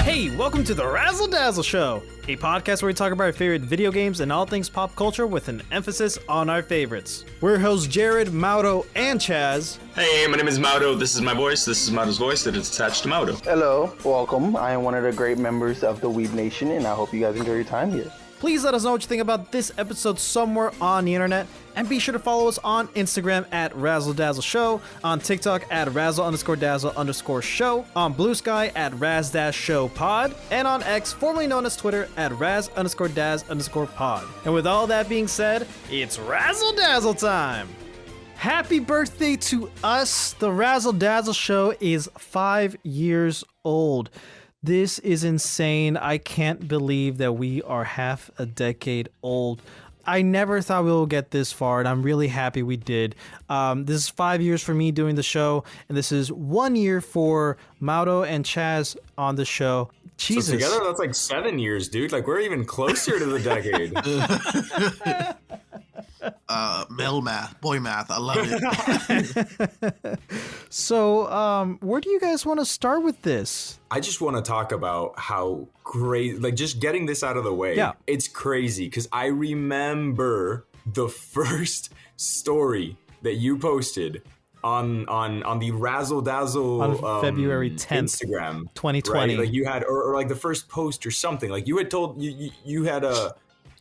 Hey, welcome to the Razzle Dazzle Show, a podcast where we talk about our favorite video games and all things pop culture with an emphasis on our favorites. We're hosts Jared, Mauro, and Chaz. Hey, my name is Mauro. This is my voice. This is Mauro's voice that is attached to Mauro. Hello, welcome. I am one of the great members of the Weeb Nation, and I hope you guys enjoy your time here. Please let us know what you think about this episode somewhere on the internet, and be sure to follow us on Instagram at Razzle Dazzle Show, on TikTok at Razzle_Dazzle_Show, on Blue Sky at Raz-Show Pod, and on X, formerly known as Twitter, at Raz_Daz_Pod. And with all that being said, it's Razzle Dazzle time! Happy birthday to us! The Razzle Dazzle Show is 5 years old. This is insane. I can't believe that we are half a decade old. I never thought we would get this far, and I'm really happy we did. This is 5 years for me doing the show, and this is 1 year for Mauro and Chaz on the show. Jesus. So together, that's like 7 years, dude. Like, we're even closer to the decade. Male math, boy math. I love it. So, where do you guys want to start with this? I just want to talk about how great, like, just getting this out of the way. Yeah. It's crazy because I remember the first story that you posted on the Razzle Dazzle on February 10th, Instagram, 2020. Right? Like you had, or like the first post or something. Like you had told you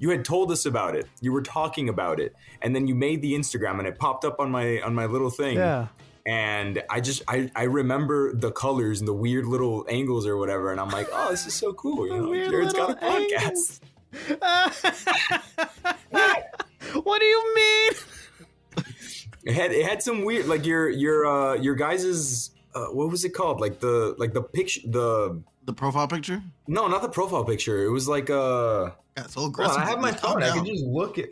had told us about it. You were talking about it, and then you made the Instagram, and it popped up on my little thing. Yeah. And I remember the colors and the weird little angles or whatever, and I'm like, oh, this is so cool. You know, Jared's got a podcast. What do you mean? It had some weird, like your guys's what was it called? Like the picture, the profile picture? No, not the profile picture. It was like Yeah, so aggressive. I have my phone. I can just look at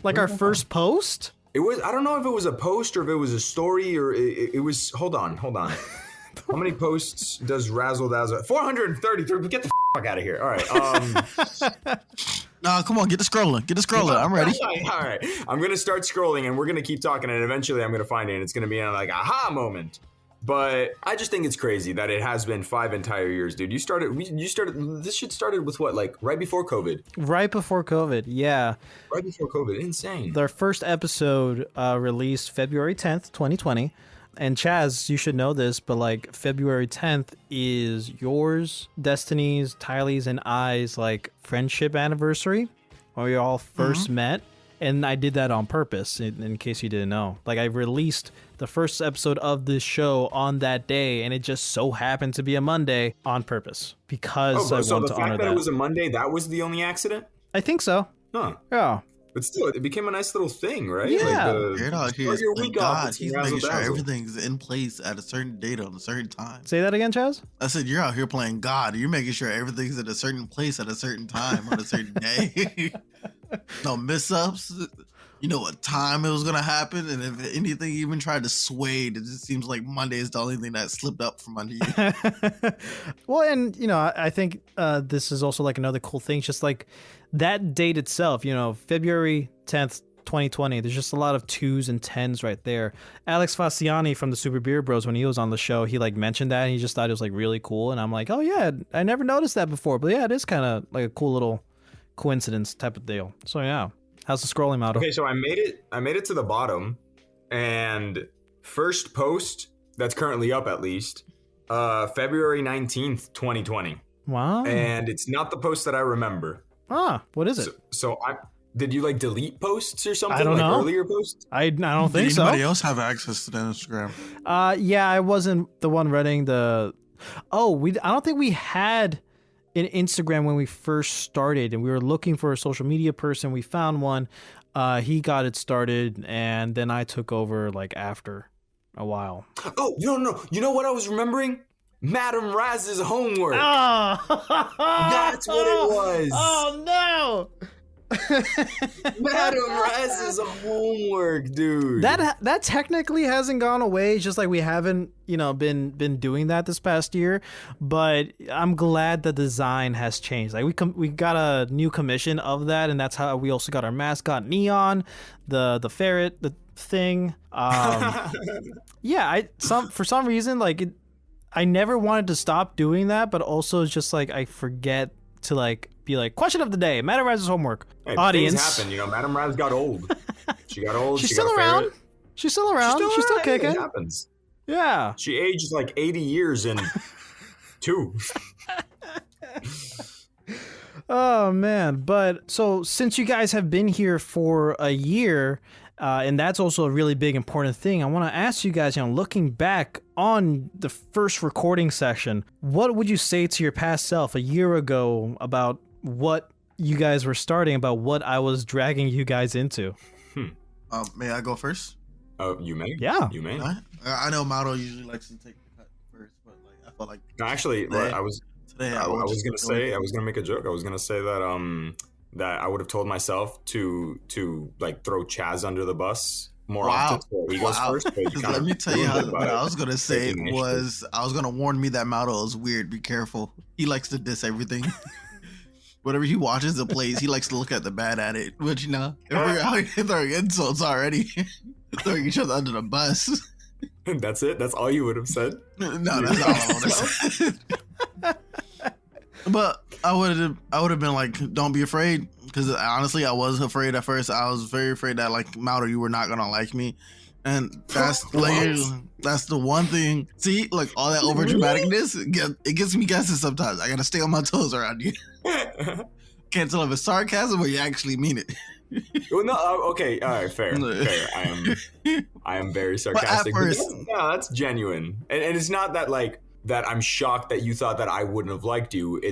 Like our first post? It was. I don't know if it was a post or if it was a story or it was. Hold on. How many posts does Razzle Dazzle? 433. Get the fuck out of here. All right. No, come on, get the scrolling. I'm ready. All right. I'm gonna start scrolling, and we're gonna keep talking, and eventually I'm gonna find it, and it's gonna be like aha moment. But I just think it's crazy that it has been 5 entire years, dude. You started. This shit started with what, like right before COVID? Right before COVID, yeah. Right before COVID, insane. Our first episode released February 10th, 2020. And Chaz, you should know this, but like February 10th is yours, Destiny's, Tylee's, and I's like friendship anniversary, where we all first met. And I did that on purpose, in case you didn't know. Like, I released the first episode of this show on that day, and it just so happened to be a Monday on purpose because I wanted to honor that. So the fact that it was a Monday, that was the only accident? I think so. Huh. Yeah. But still, it became a nice little thing, right? Yeah. Like your week off. He's making sure everything's in place at a certain date on a certain time. Say that again, Chaz? I said, you're out here playing God. You're making sure everything's at a certain place at a certain time on a certain day. No miss-ups. You know what time it was going to happen. And if anything even tried to sway, it just seems like Monday is the only thing that slipped up from under you. Well, and, you know, I think this is also like another cool thing. Just like that date itself, you know, February 10th, 2020, there's just a lot of 2s and 10s right there. Alex Fasciani from the Super Beer Bros, when he was on the show, he like mentioned that and he just thought it was like really cool. And I'm like, oh yeah, I never noticed that before. But yeah, it is kind of like a cool little coincidence type of deal. So yeah. How's the scrolling, Mauro? Okay, so I made it to the bottom, and first post that's currently up at least, February 19th, 2020. Wow. And it's not the post that I remember. Ah, what is it? So did you like delete posts or something? I don't know. Earlier posts? I don't think so. Did anybody else have access to the Instagram? Yeah, I wasn't the one running the. Oh, I don't think we had an Instagram when we first started, and we were looking for a social media person. We found one. He got it started, and then I took over like after a while. Oh, no. You know what I was remembering? Madam Raz's homework. Oh, that's what it was. Oh no. Madam Raz's homework, dude. That technically hasn't gone away. It's just like we haven't, you know, been doing that this past year. But I'm glad the design has changed. Like we got a new commission of that, and that's how we also got our mascot Neon, the ferret, the thing. Yeah, for some reason, like I never wanted to stop doing that, but also it's just like I forget to like be like, question of the day, Madam Raz's homework. Hey, Audience. Things happen, you know. Madam Raz got old. She got old. She's she still got a around. ferret. She's still around. She's still kicking. It happens. Yeah. She aged like 80 years in 2. Oh man, but so since you guys have been here for a year, and that's also a really big important thing, I want to ask you guys, looking back on the first recording session, what would you say to your past self a year ago about what you guys were starting, about what I was dragging you guys into? May I go first? Oh, you may. Yeah, you may. I know Mauro usually likes to take the cut first, but like I felt like Actually, today, I was gonna make a joke. I was gonna say that that I would have told myself to like throw Chaz under the bus more often. So he goes first. But you let me tell you what I was gonna say was I was gonna warn me that Mauro is weird. Be careful. He likes to diss everything. Whatever he watches or plays, he likes to look at the bad at it. Which if we're out here throwing insults already, throwing each other under the bus. That's it. That's all you would have said. No, that's all I would have said. But I would have been like, don't be afraid, because honestly, I was afraid at first. I was very afraid that like Mauro, you were not gonna like me, and that's like that's the one thing. See, like all that over dramaticness, it gets me guessing sometimes. I gotta stay on my toes around you. Can't tell if it's sarcasm or you actually mean it. Well, no, okay, all right, fair. I am very sarcastic. But at first, that's genuine, and it's not that like that. I'm shocked that you thought that I wouldn't have liked you.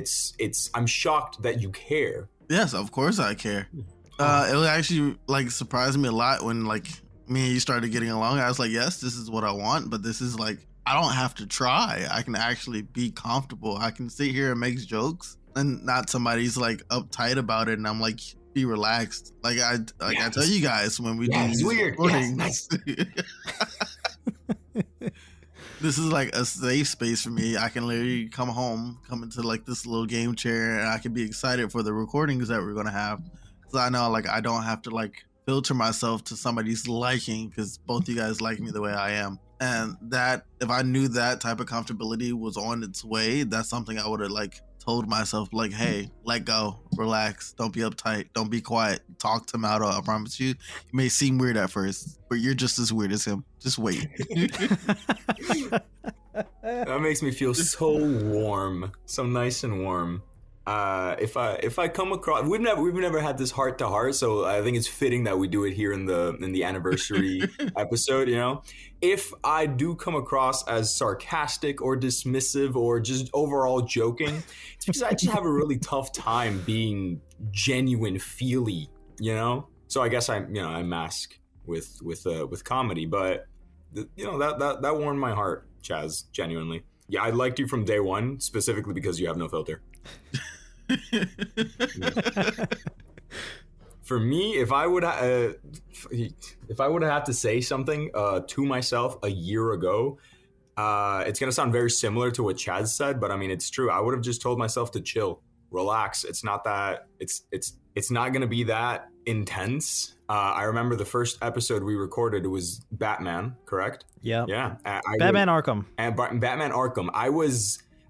I'm shocked that you care. Yes, of course I care. It was actually like surprised me a lot when like me and you started getting along. I was like, yes, this is what I want, but this is like I don't have to try. I can actually be comfortable. I can sit here and make jokes, and not somebody's like uptight about it. And I'm like, be relaxed. Like I tell you guys when we do these recordings. This is like a safe space for me. I can literally come home, come into like this little game chair, and I can be excited for the recordings that we're gonna have. So I know like I don't have to like filter myself to somebody's liking, because both you guys like me the way I am. And that if I knew that type of comfortability was on its way, that's something I would have like told myself, like, hey, let go, relax, don't be uptight, don't be quiet, talk to Mauro. I promise you, it may seem weird at first, but you're just as weird as him. Just wait. That makes me feel so warm, so nice and warm. If I come across, we've never had this heart to heart, so I think it's fitting that we do it here in the anniversary episode. If I do come across as sarcastic or dismissive or just overall joking, it's because I just have a really tough time being genuine, feely. So I guess I mask with comedy, but that warmed my heart, Chaz. Genuinely, yeah, I liked you from day one, specifically because you have no filter. For me, if I would have had to say something to myself a year ago, it's gonna sound very similar to what Chaz said, but I mean it's true. I would have just told myself to chill, relax. It's not that it's not gonna be that intense. I remember the first episode we recorded, it was Batman, correct? Yeah. Batman Arkham. And Batman Arkham.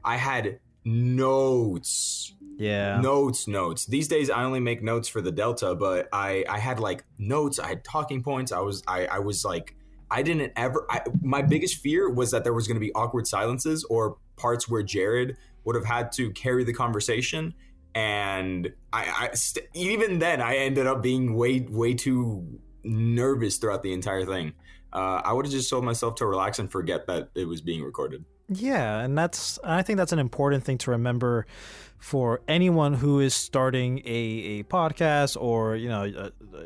I had notes. Yeah. Notes. These days I only make notes for the Delta, but I had like notes. I had talking points. I was like, my biggest fear was that there was going to be awkward silences or parts where Jared would have had to carry the conversation. And even then I ended up being way too nervous throughout the entire thing. I would have just told myself to relax and forget that it was being recorded. Yeah, and I think that's an important thing to remember for anyone who is starting a podcast or a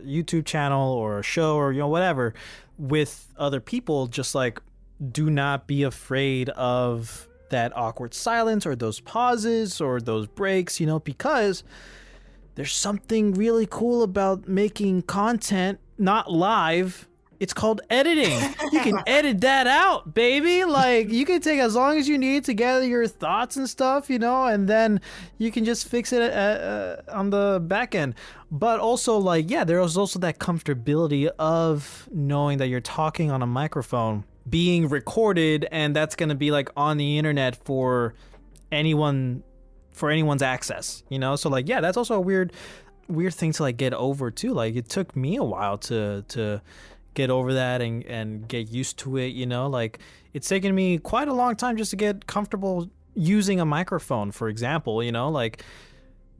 YouTube channel or a show or whatever with other people. Just like, do not be afraid of that awkward silence or those pauses or those breaks, because there's something really cool about making content not live. It's called editing. You can edit that out, baby. Like, you can take as long as you need to gather your thoughts and stuff, and then you can just fix it on the back end. But also, like, yeah, there was also that comfortability of knowing that you're talking on a microphone being recorded, and that's going to be like on the internet for anyone's access, you know? So like, yeah, that's also a weird thing to like get over too. Like it took me a while to get over that and get used to it, you know? Like it's taken me quite a long time just to get comfortable using a microphone, for example, you know, like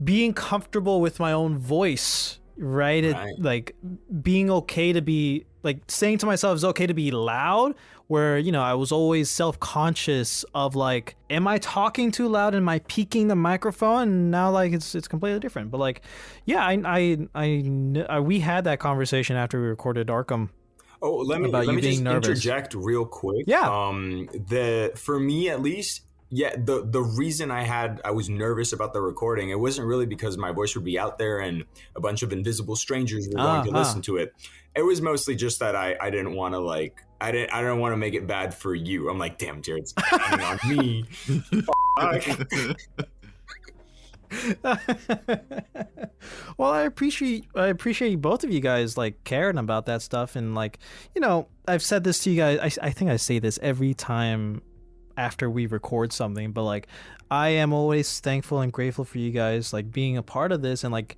being comfortable with my own voice, right? Like being okay to be like saying to myself it's okay to be loud, where, you know, I was always self-conscious of like, am I talking too loud? Am I peaking the microphone? And now like it's completely different. But like, yeah, we had that conversation after we recorded Arkham. Oh, let me just interject real quick. Yeah. For me at least, yeah, the reason I was nervous about the recording, it wasn't really because my voice would be out there and a bunch of invisible strangers were going to listen to it. It was mostly just that I didn't want to like, I didn't want to make it bad for you. I'm like, damn, Jared's coming on me. Well, I appreciate both of you guys like caring about that stuff. And like, you know, I've said this to you guys. I think I say this every time after we record something, but like I am always thankful and grateful for you guys like being a part of this and like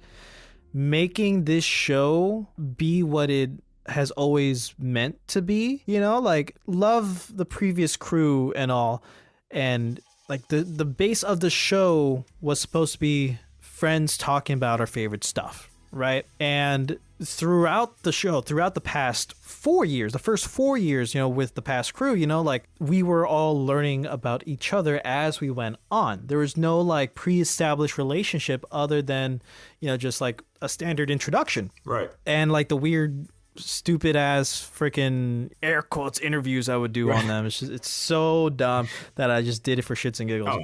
making this show be what it has always meant to be, you know? Like love the previous crew and all, and like the base of the show was supposed to be friends talking about our favorite stuff, right? And throughout the show, throughout the past 4 years, the first 4 years, you know, with the past crew, you know, like we were all learning about each other as we went on. There was no like pre-established relationship other than, you know, just like a standard introduction. Right. And like the weird stupid ass freaking air quotes interviews I would do on them. It's so dumb that I just did it for shits and giggles.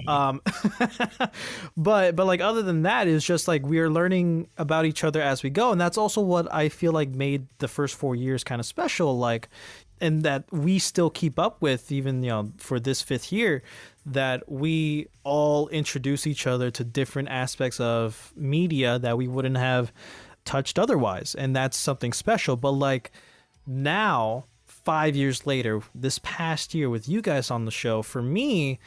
But like other than that, it's just like we are learning about each other as we go, and that's also what I feel like made the first 4 years kind of special. Like, and that we still keep up with even, you know, for this 5th year, that we all introduce each other to different aspects of media that we wouldn't have touched otherwise, and that's something special. But like now 5 years later, this past year with you guys on the show, for me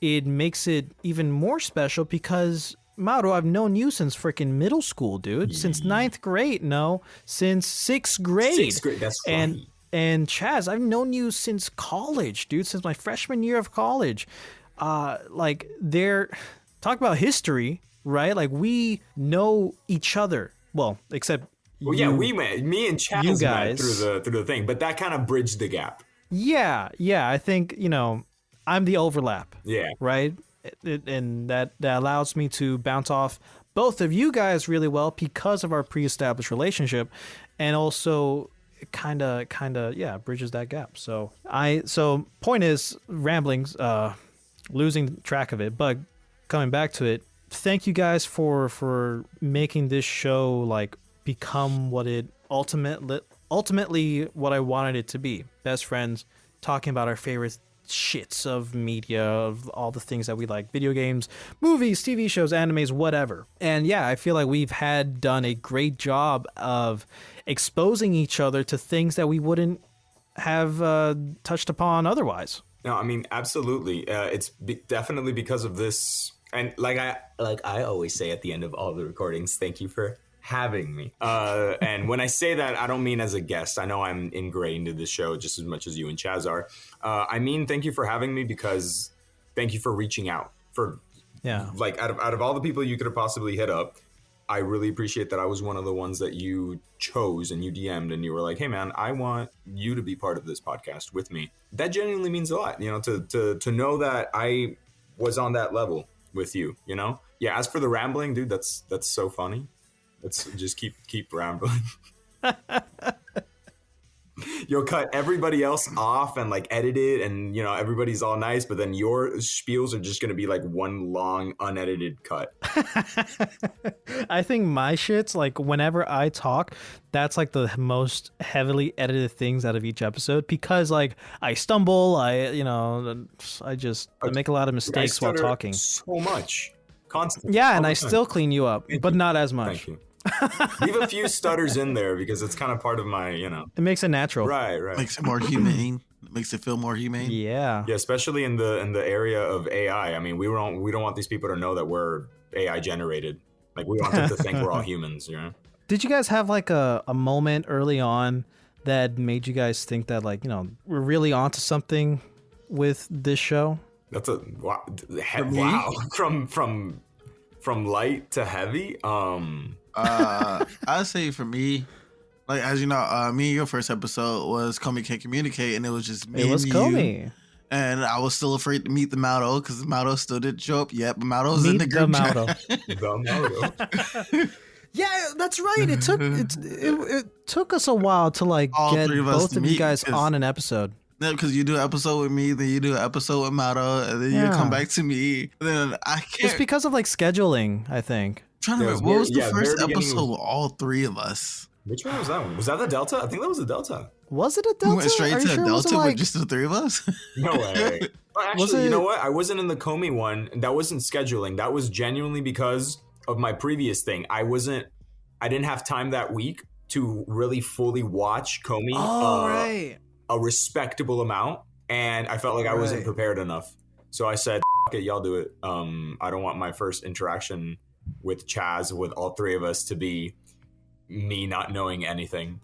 it makes it even more special because Mauro, I've known you since freaking middle school, dude. Since 9th grade. No, since 6th grade. 6th grade, that's funny. And Chaz, I've known you since college, dude, since my freshman year of college. Like talk about history, right? Like we know each other. Well, except well, yeah, me and Chaz you guys met through the thing, but that kind of bridged the gap. Yeah, I think, you know, I'm the overlap. Yeah. Right? And that allows me to bounce off both of you guys really well because of our pre-established relationship, and also kind of bridges that gap. So point is, ramblings, losing track of it, but coming back to it, thank you guys for making this show like become what it ultimately what I wanted it to be. Best friends talking about our favorite shits of media, of all the things that we like, video games, movies, TV shows, animes, whatever. And yeah, I feel like we've done a great job of exposing each other to things that we wouldn't have touched upon otherwise. No, I mean, absolutely. It's definitely because of this. And like I always say at the end of all the recordings, thank you for having me. And when I say that, I don't mean as a guest. I know I'm ingrained in this show just as much as you and Chaz are. I mean, thank you for having me, because thank you for reaching out. For like out of all the people you could have possibly hit up, I really appreciate that I was one of the ones that you chose and you DM'd and you were like, hey man, I want you to be part of this podcast with me. That genuinely means a lot, you know, to know that I was on that level with you, you know? Yeah, as for the rambling, dude, that's so funny. Let's just keep rambling. You'll cut everybody else off and like edit it, and you know everybody's all nice, but then your spiels are just gonna be like one long unedited cut. I think my shit's like whenever I talk, that's like the most heavily edited things out of each episode, because like I stumble, I make a lot of mistakes while talking. So much, constantly. Yeah, and I still clean you up, but not as much. Thank you. Leave a few stutters in there because it's kind of part of my, you know. It makes it natural. Right. Makes it more humane. It makes it feel more humane. Yeah. Yeah, especially in the area of AI. I mean, we don't want these people to know that we're AI generated. Like, we want them to think we're all humans, you know? Did you guys have like a moment early on that made you guys think that, like, you know, we're really onto something with this show? That's a wow. Wow. From light to heavy. I'd say for me, like, as you know, me and your first episode was Comey Can't Communicate, and it was just me It was and Comey. you. And I was still afraid to meet the Mauro because Mauro still didn't show up yet. But Mauro's in the Meet group Mauro. chat. The Mauro. Yeah, that's right. It took us a while to like All get three of us both to of you meet, guys 'cause- on an episode. Yeah, because you do an episode with me, then you do an episode with Mauro, and then you Yeah. come back to me. And then I It's can't. because of like scheduling, I think. Trying to Yeah, it remember, what was was the very- first very beginning episode was- with all three of us? Which one was that one? Was that the Delta? I think that was the Delta. Was it a We Delta? went straight Are to you a sure it wasn't, Delta with like- just the three of us. No way. Well, Was actually, you know it- what? I wasn't in the Comey one. That wasn't scheduling. That was genuinely because of my previous thing. I didn't have time that week to really fully watch Comey right. a respectable amount. And I felt like I wasn't Right. prepared enough. So I said, F it, y'all do it. I don't want my first interaction with Chaz, with all three of us, to be me not knowing anything.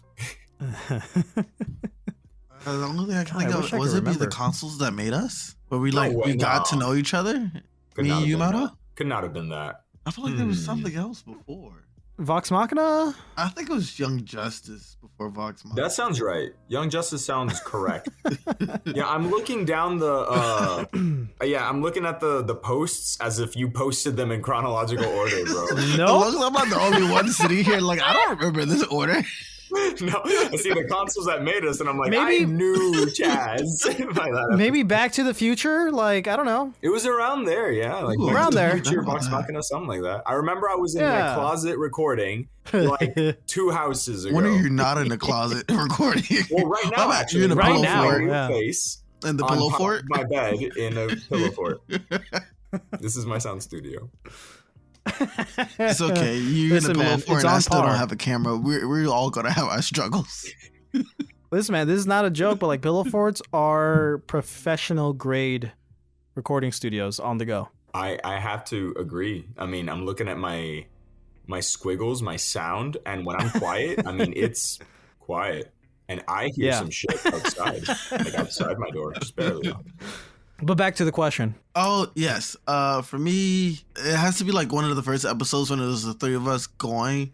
The only thing I can God, I think wish of I was could it be the remember. consoles that made us, where we No like way, we got to no. know each other. Could Me not and have you, been Mauro. that. Could not have been that. I feel like there was something else before. Vox Machina? I think it was Young Justice before Vox Machina. That sounds right. Young Justice sounds correct. Yeah, I'm looking down the I'm looking at the posts as if you posted them in chronological order, bro. No. I'm not the only one sitting here. Like, I don't remember this order. No, I see the consoles that made us, and I'm like, Maybe- I knew Chaz. By that. Maybe Back to the Future? Like, I don't know. It was around there, yeah. Like Ooh, around there. Future Vox Machina, something like that. I remember I was in Yeah. my closet recording like 2 houses ago. When are you not in the closet recording? Well, right now, I'm actually, in a Right pillow now, fort. yeah. face In the on pillow top fort. of my bed in a pillow fort. This is my sound studio. It's okay. You Listen, in the pillow man, fort, it's and I on still par. don't have a camera. We're all gonna have our struggles. Listen, man, this is not a joke, but like pillow forts are professional grade recording studios on the go. I have to agree. I mean, I'm looking at my squiggles, my sound, and when I'm quiet, I mean, it's quiet. And I hear Yeah. some shit outside, like outside my door, just barely. But back to the question. Oh yes. For me, it has to be like one of the first episodes when it was the three of us going,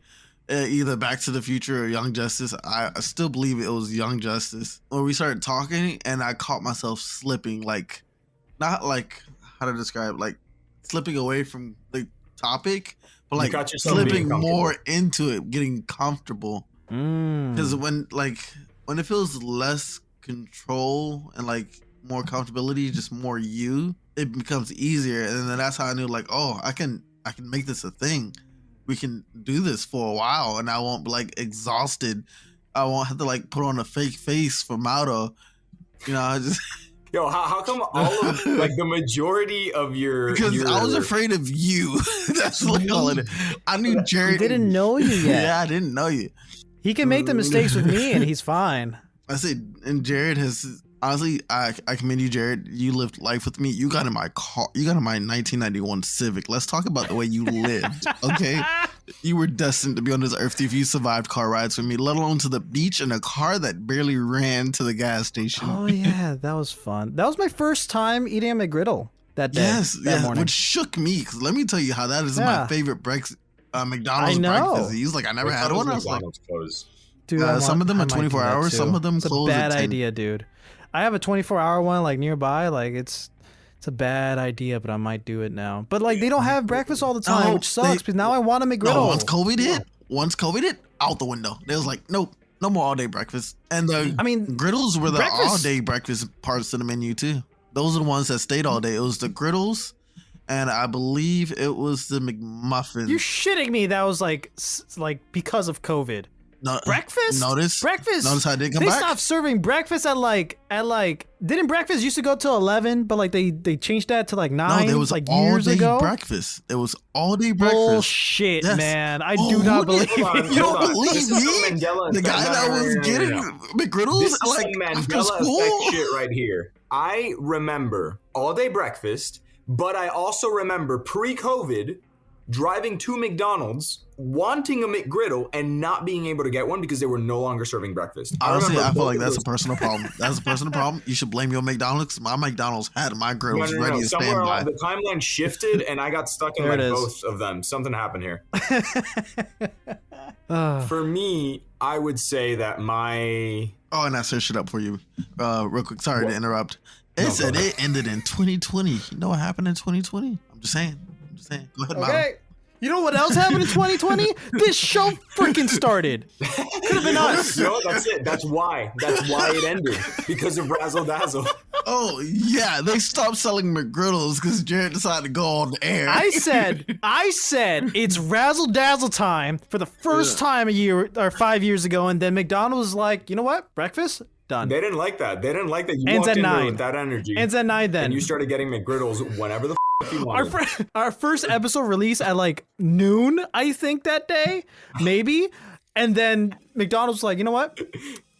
either Back to the Future or Young Justice. I still believe it was Young Justice where we started talking, and I caught myself slipping, like, not like how to describe, like slipping away from the topic, but You like caught yourself being slipping comfortable. more into it, getting comfortable. Mm. Because when it feels less control and like more comfortability, just more you, it becomes easier. And then that's how I knew, like, oh, I can make this a thing. We can do this for a while, and I won't be like exhausted. I won't have to like put on a fake face for Mauro. You know, I just Yo, how come all of like the majority of your because I was afraid of you. That's what all it is. I knew Jared. He didn't know you yet. Yeah, I didn't know you. He can make the mistakes with me and he's fine. I said, and Jared has honestly, I commend you, Jared. You lived life with me. You got in my car. You got in my 1991 Civic. Let's talk about the way you lived, okay? You were destined to be on this earth if you survived car rides with me, let alone to the beach in a car that barely ran to the gas station. Oh yeah, that was fun. That was my first time eating a McGriddle that day. Yes, that morning. which shook me because let me tell you how that is Yeah. my favorite McDonald's I know. breakfast. He's like, I never had one. I was like, McDonald's closed. Dude, some of them I are might 24 do that hours, too. some of them it's close a at bad 10. idea, dude. I have a 24-hour one like nearby. Like it's a bad idea, but I might do it now. But like they don't have breakfast all the time, No, which sucks. Because now I want a McGriddle. no, once COVID hit, out the window. They was like, nope, no more all day breakfast. And the I mean, griddles were the breakfast- all day breakfast parts of the menu too. Those are the ones that stayed all day. It was the griddles, and I believe it was the McMuffins. You're shitting me. That was like because of COVID. No, breakfast. Breakfast. Notice how I didn't come they back. stopped serving breakfast at like. Didn't breakfast used to go till 11, but like they changed that to like 9. No, there was like all years day ago. breakfast. It was all day breakfast. Bullshit, Yes. man. I Oh, do who not did- believe you. You don't believe This is me? some Mandela The effect. guy that was getting McGriddles This is like some after Mandela school. effect shit right here. I remember all day breakfast, but I also remember pre-COVID driving to McDonald's, wanting a McGriddle, and not being able to get one because they were no longer serving breakfast. Honestly, remember I feel both like of that's a those- personal problem. That's a personal problem. You should blame your McDonald's. My McDonald's had my griddles No. ready to Somewhere stand along by. the timeline shifted, and I got stuck in There like it is. both of them. Something happened here. For me, I would say that my Oh, and I searched it up for you, real quick. Sorry to interrupt. It No, said go ahead. it ended in 2020. You know what happened in 2020? I'm just saying. Go ahead, Mauro. Okay. You know what else happened in 2020? This show freaking started. Could have been us. No, that's it. That's why it ended, because of Razzle Dazzle. Oh yeah, they stopped selling McGriddles because Jared decided to go on the air. I said it's Razzle Dazzle time for the first time a year or 5 years ago, and then McDonald's was like, you know what? Breakfast done. They didn't like that. They didn't like that. You Ends walked at in there 9. with that energy. Ends at 9 then. And you started getting McGriddles whenever the you Our, wanted. our first episode released at like noon, I think, that day, maybe. And then McDonald's was like, you know what?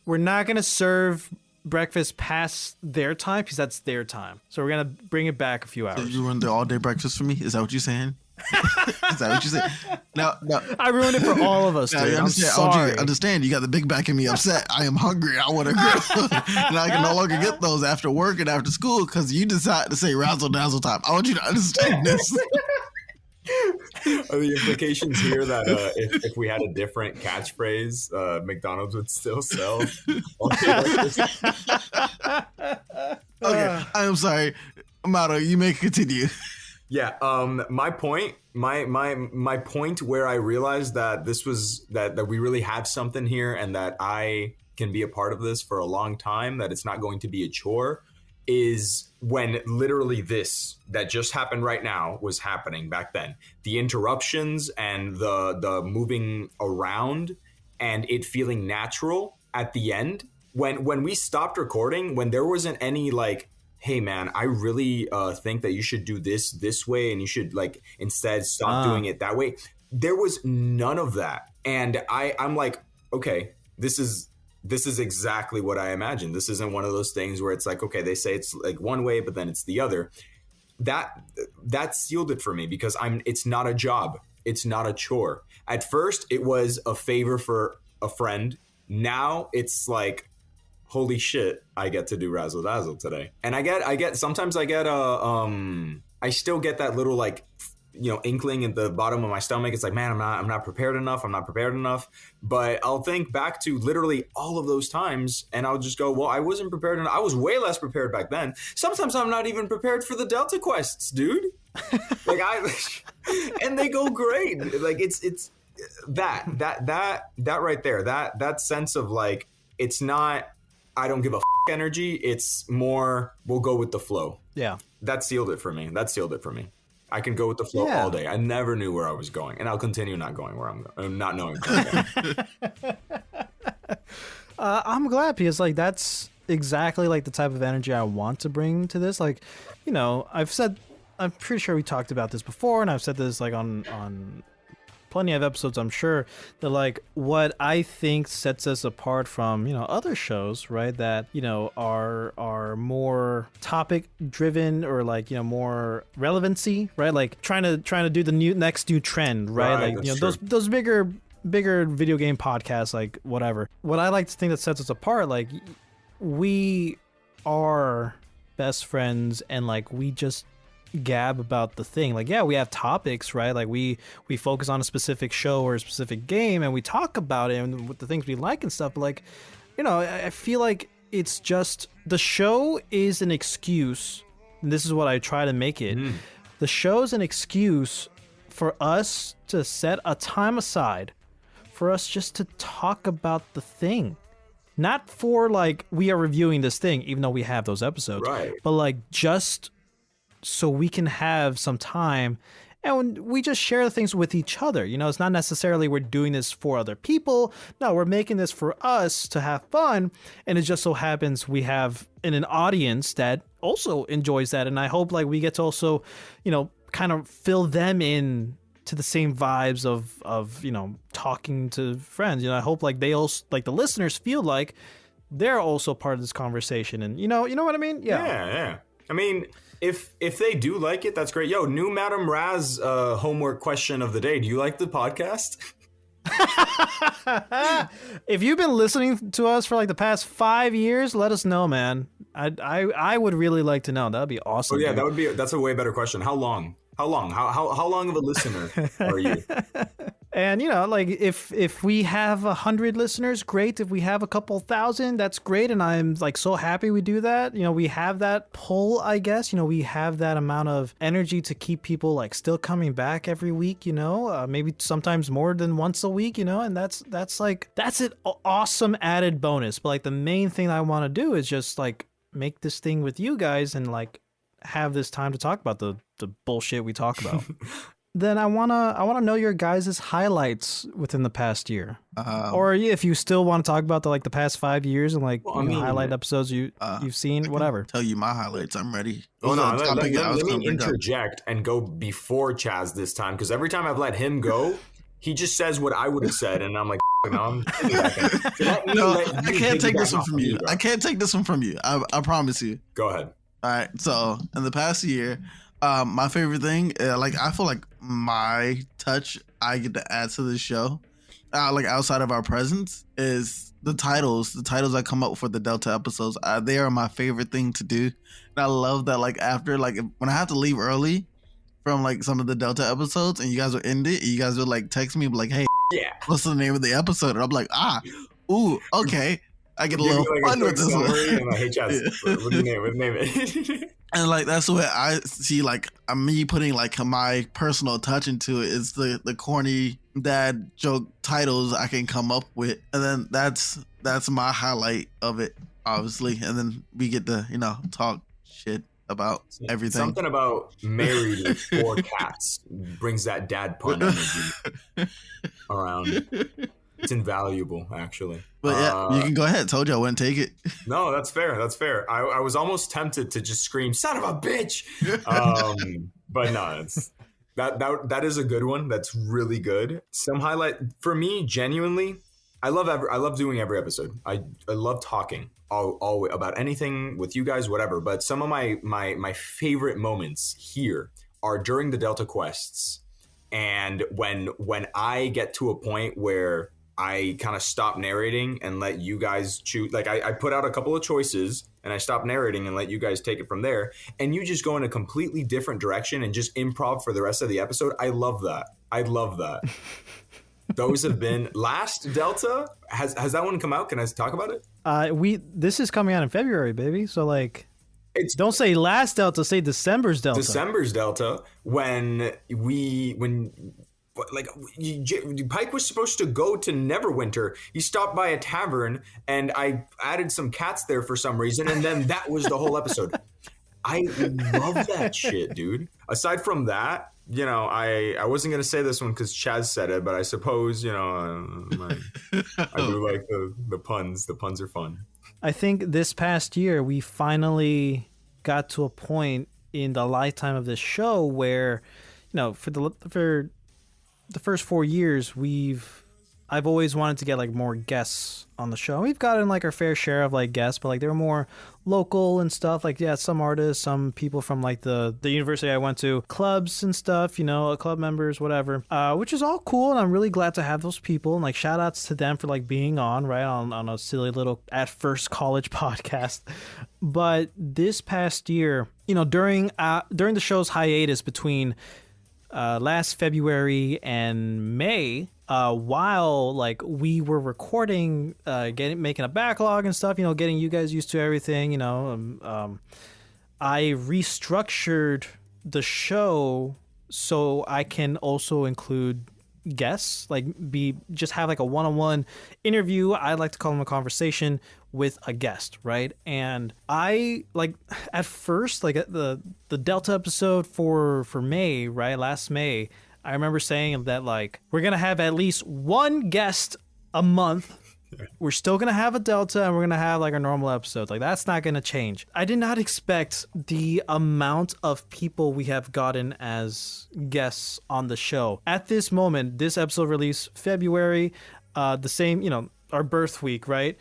We're not going to serve breakfast past their time because that's their time. So we're going to bring it back a few Did hours. you run the all day breakfast for me? Is that what you're saying? Is that what you're saying? No. I ruined it for all of us, Now, dude. you I'm understand? sorry. OG, understand? You got the big back in me upset. I am hungry. I want to grill. And I can no longer get those after work and after school because you decide to say Razzle Dazzle time. I want you to understand this. Are the implications here that if we had a different catchphrase, McDonald's would still sell? Okay, I am sorry. Mauro, you may continue. Yeah. My point where I realized that this was that we really have something here, and that I can be a part of this for a long time, that it's not going to be a chore, is when literally this that just happened right now was happening back then. The interruptions and the moving around and it feeling natural at the end. When we stopped recording, when there wasn't any like, hey man, I really think that you should do this way, and you should like instead stop doing it that way. There was none of that. And I'm like, okay, this is exactly what I imagined. This isn't one of those things where it's like, okay, they say it's like one way, but then it's the other. That sealed it for me, because it's not a job. It's not a chore. At first, it was a favor for a friend. Now it's like, holy shit, I get to do Razzle Dazzle today. And I get sometimes I get I still get that little like, inkling at the bottom of my stomach. It's like, man, I'm not prepared enough. But I'll think back to literally all of those times, and I'll just go, well, I wasn't prepared enough. I was way less prepared back then. Sometimes I'm not even prepared for the Delta quests, dude. Like and they go great. Like it's that right there. That sense of like, it's not, I don't give a energy. It's more, we'll go with the flow. Yeah. That sealed it for me. I can go with the flow all day. I never knew where I was going, and I'll continue not going where I'm going, not knowing where I'm going. I'm glad, because like that's exactly like the type of energy I want to bring to this. Like, I'm pretty sure we talked about this before, and I've said this like on plenty of episodes, I'm sure, that like what I think sets us apart from other shows, right, that are more topic driven, or like more relevancy, right, like trying to do the next new trend, right, like those bigger video game podcasts, like whatever. What I like to think that sets us apart, like we are best friends, and like we just gab about the thing. Like, yeah, we have topics, right? Like we focus on a specific show or a specific game, and we talk about it and with the things we like and stuff. But like, I feel like it's just, the show is an excuse. And this is what I try to make it. The show's an excuse for us to set a time aside for us just to talk about the thing. Not for like, we are reviewing this thing, even though we have those episodes, Right. but like just so we can have some time And we just share things with each other. You know, it's not necessarily we're doing this for other people. No, we're making this for us to have fun. And it just so happens we have an audience that also enjoys that. And I hope like we get to also, you know, kind of fill them in to the same vibes of, you know, talking to friends. You know, I hope like they also, like the listeners feel like they're also part of this conversation. And you know what I mean? Yeah. I mean, if they do like it, that's great. Yo, new Madam Raz homework question of the day. Do you like the podcast? If you've been listening to us for like the past 5 years, let us know, man. I would really like to know. That'd be awesome. Oh yeah, dude. that's a way better question. How long? How long of a listener are you? And you know, like if we have 100 listeners, great. If we have a couple thousand, that's great. And I'm like so happy we do that. You know, we have that pull, I guess. You know, we have that amount of energy to keep people like still coming back every week. You know, maybe sometimes more than once a week. You know, and that's an awesome added bonus. But like the main thing I want to do is just like make this thing with you guys and like have this time to talk about the bullshit we talk about. Then I wanna know your guys' highlights within the past year, or if you still want to talk about the past 5 years and highlight episodes you've seen, whatever. Tell you my highlights. I'm ready. Oh no, let me interject and go before Chaz this time, because every time I've let him go, he just says what I would have said, and I'm like, no, I can't take this one from you. I can't take this one from you. I promise you. Go ahead. All right. So in the past year, my favorite thing, I feel like my touch I get to add to the show, like outside of our presence, is the titles. The titles I come up with for the Delta episodes. They are my favorite thing to do, and I love that. Like after, like when I have to leave early from like some of the Delta episodes, and you guys will end it, you guys will like text me like, "Hey, yeah, what's the name of the episode?" And I'm like, ooh, okay. I get a little fun with this one. And like, hey, Chaz, what do you name it? And like that's what I see, like me putting like my personal touch into it is the corny dad joke titles I can come up with, and then that's my highlight of it, obviously. And then we get to talk shit about everything. Something about married with 4 cats brings that dad pun energy around. It's invaluable, actually. But yeah, you can go ahead. Told you I wouldn't take it. No, that's fair. That's fair. I was almost tempted to just scream, "Son of a bitch!" But no, it's that is a good one. That's really good. Some highlight for me, genuinely. I love doing every episode. I love talking all about anything with you guys, whatever. But some of my favorite moments here are during the Delta quests, and when I get to a point where I kind of stop narrating and let you guys choose. Like I put out a couple of choices and I stop narrating and let you guys take it from there. And you just go in a completely different direction and just improv for the rest of the episode. I love that. Those have been last Delta. Has that one come out? Can I talk about it? This is coming out in February, baby. So like, don't say last Delta, say December's Delta. December's Delta, when Pike was supposed to go to Neverwinter. He stopped by a tavern, and I added some cats there for some reason, and then that was the whole episode. I love that shit, dude. Aside from that, I wasn't gonna say this one because Chaz said it, but I suppose I do like the puns. The puns are fun. I think this past year we finally got to a point in the lifetime of this show where, for the first 4 years, I've always wanted to get like more guests on the show. We've gotten like our fair share of like guests, but like they were more local and stuff. Like some artists, some people from like the university I went to, clubs and stuff, club members, whatever, which is all cool. And I'm really glad to have those people, and like shout outs to them for like being on a silly little at first college podcast. But this past year, during the show's hiatus between last February and May, while like we were recording, making a backlog and stuff, getting you guys used to everything, I restructured the show so I can also include guests, like just have like a one-on-one interview. I like to call them a conversation with a guest, right? And I like at first, like at the Delta episode for May, right? Last May, I remember saying that like we're gonna have at least one guest a month. We're still going to have a Delta and we're going to have like our normal episodes. Like that's not going to change. I did not expect the amount of people we have gotten as guests on the show. At this moment, this episode released February, the same, our birth week, right?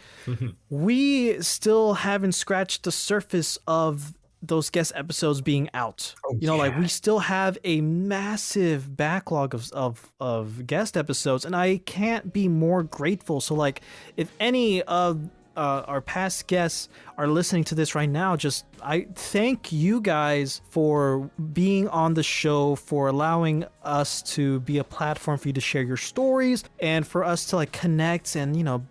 We still haven't scratched the surface of those guest episodes being out. Like we still have a massive backlog of guest episodes, and I can't be more grateful. So like if any of our past guests are listening to this right now, I thank you guys for being on the show, for allowing us to be a platform for you to share your stories and for us to like connect and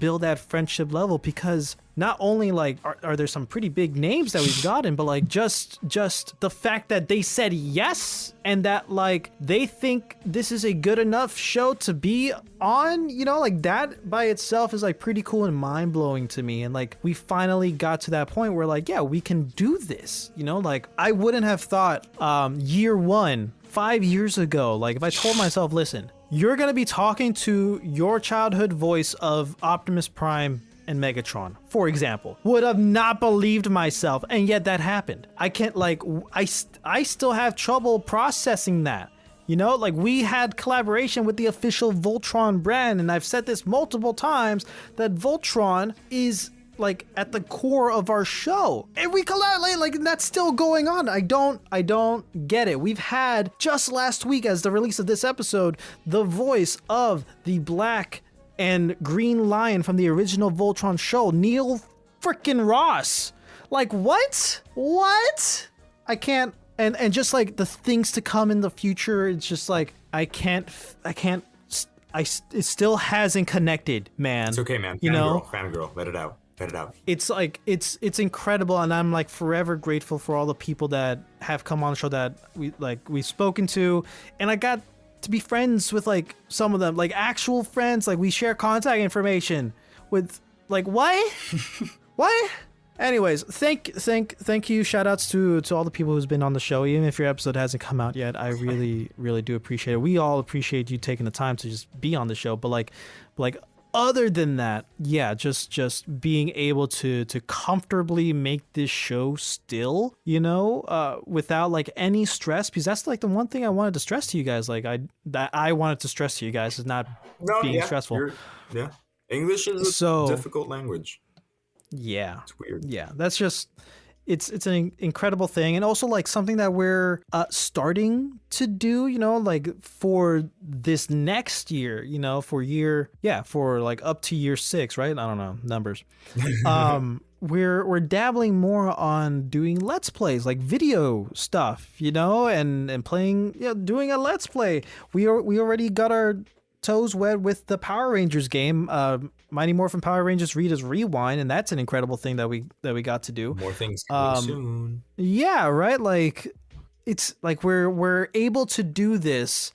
build that friendship level, because not only like are there some pretty big names that we've gotten, but like just the fact that they said yes and that like they think this is a good enough show to be on, like that by itself is like pretty cool and mind-blowing to me. And like we finally got to that point where like, yeah, we can do this, like I wouldn't have thought year one 5 years ago, like if I told myself, listen, you're going to be talking to your childhood voice of Optimus Prime and Megatron, for example, would have not believed myself. And yet that happened. I can't like, I still have trouble processing that. Like we had collaboration with the official Voltron brand. And I've said this multiple times that Voltron is like at the core of our show, and we collaborate, like that's still going on. I don't get it. We've had just last week, as the release of this episode, the voice of the Black and Green Lion from the original Voltron show, Neil frickin' Ross. Like what? I can't. And just like the things to come in the future, it's just like I can't. It still hasn't connected, man. It's okay, man. Fangirl, let it out. It's like it's incredible, and I'm like forever grateful for all the people that have come on the show that we've spoken to, and I got to be friends with like some of them, like actual friends. Like we share contact information with like what? Anyways, thank you. Shout outs to all the people who's been on the show, even if your episode hasn't come out yet. I really really do appreciate it. We all appreciate you taking the time to just be on the show, but like other than that, yeah, just being able to comfortably make this show still, without like any stress, because that's like the one thing I wanted to stress to you guys. Like I wanted to stress to you guys is not being stressful. Yeah, English is a difficult language. Yeah, it's weird. Yeah, that's just. It's an incredible thing, and also like something that we're starting to do, like for this next year, for like up to year 6, right? I don't know numbers. We're dabbling more on doing Let's Plays, like video stuff, and playing, doing a Let's Play. We already got our toes wet with the Power Rangers game, Mighty Morphin Power Rangers Rita's Rewind, and that's an incredible thing that we got to do. More things coming soon. Yeah, right. Like it's like we're able to do this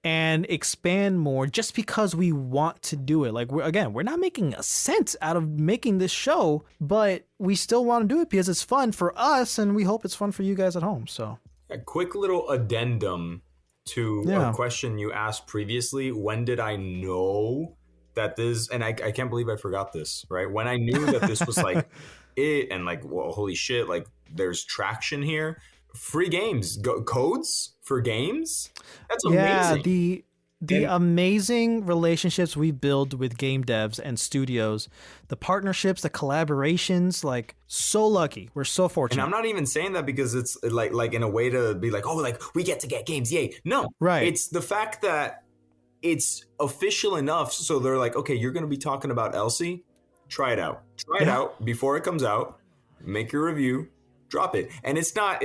and expand more just because we want to do it. Like we're not making a cent out of making this show, but we still want to do it because it's fun for us, and we hope it's fun for you guys at home. So a quick little addendum to a question you asked previously. When did I know that this, and I can't believe I forgot this, right? When I knew that this was like it, and like, well, holy shit, like there's traction here. Free games, codes for games. That's amazing. Yeah, the amazing relationships we build with game devs and studios, the partnerships, the collaborations, like so lucky. We're so fortunate. And I'm not even saying that because it's like in a way to be like, oh, like we get to get games, yay. No, right. It's the fact that it's official enough. So they're like, okay, you're going to be talking about Elsie. Try it out. Try it out before it comes out. Make your review. Drop it. And it's not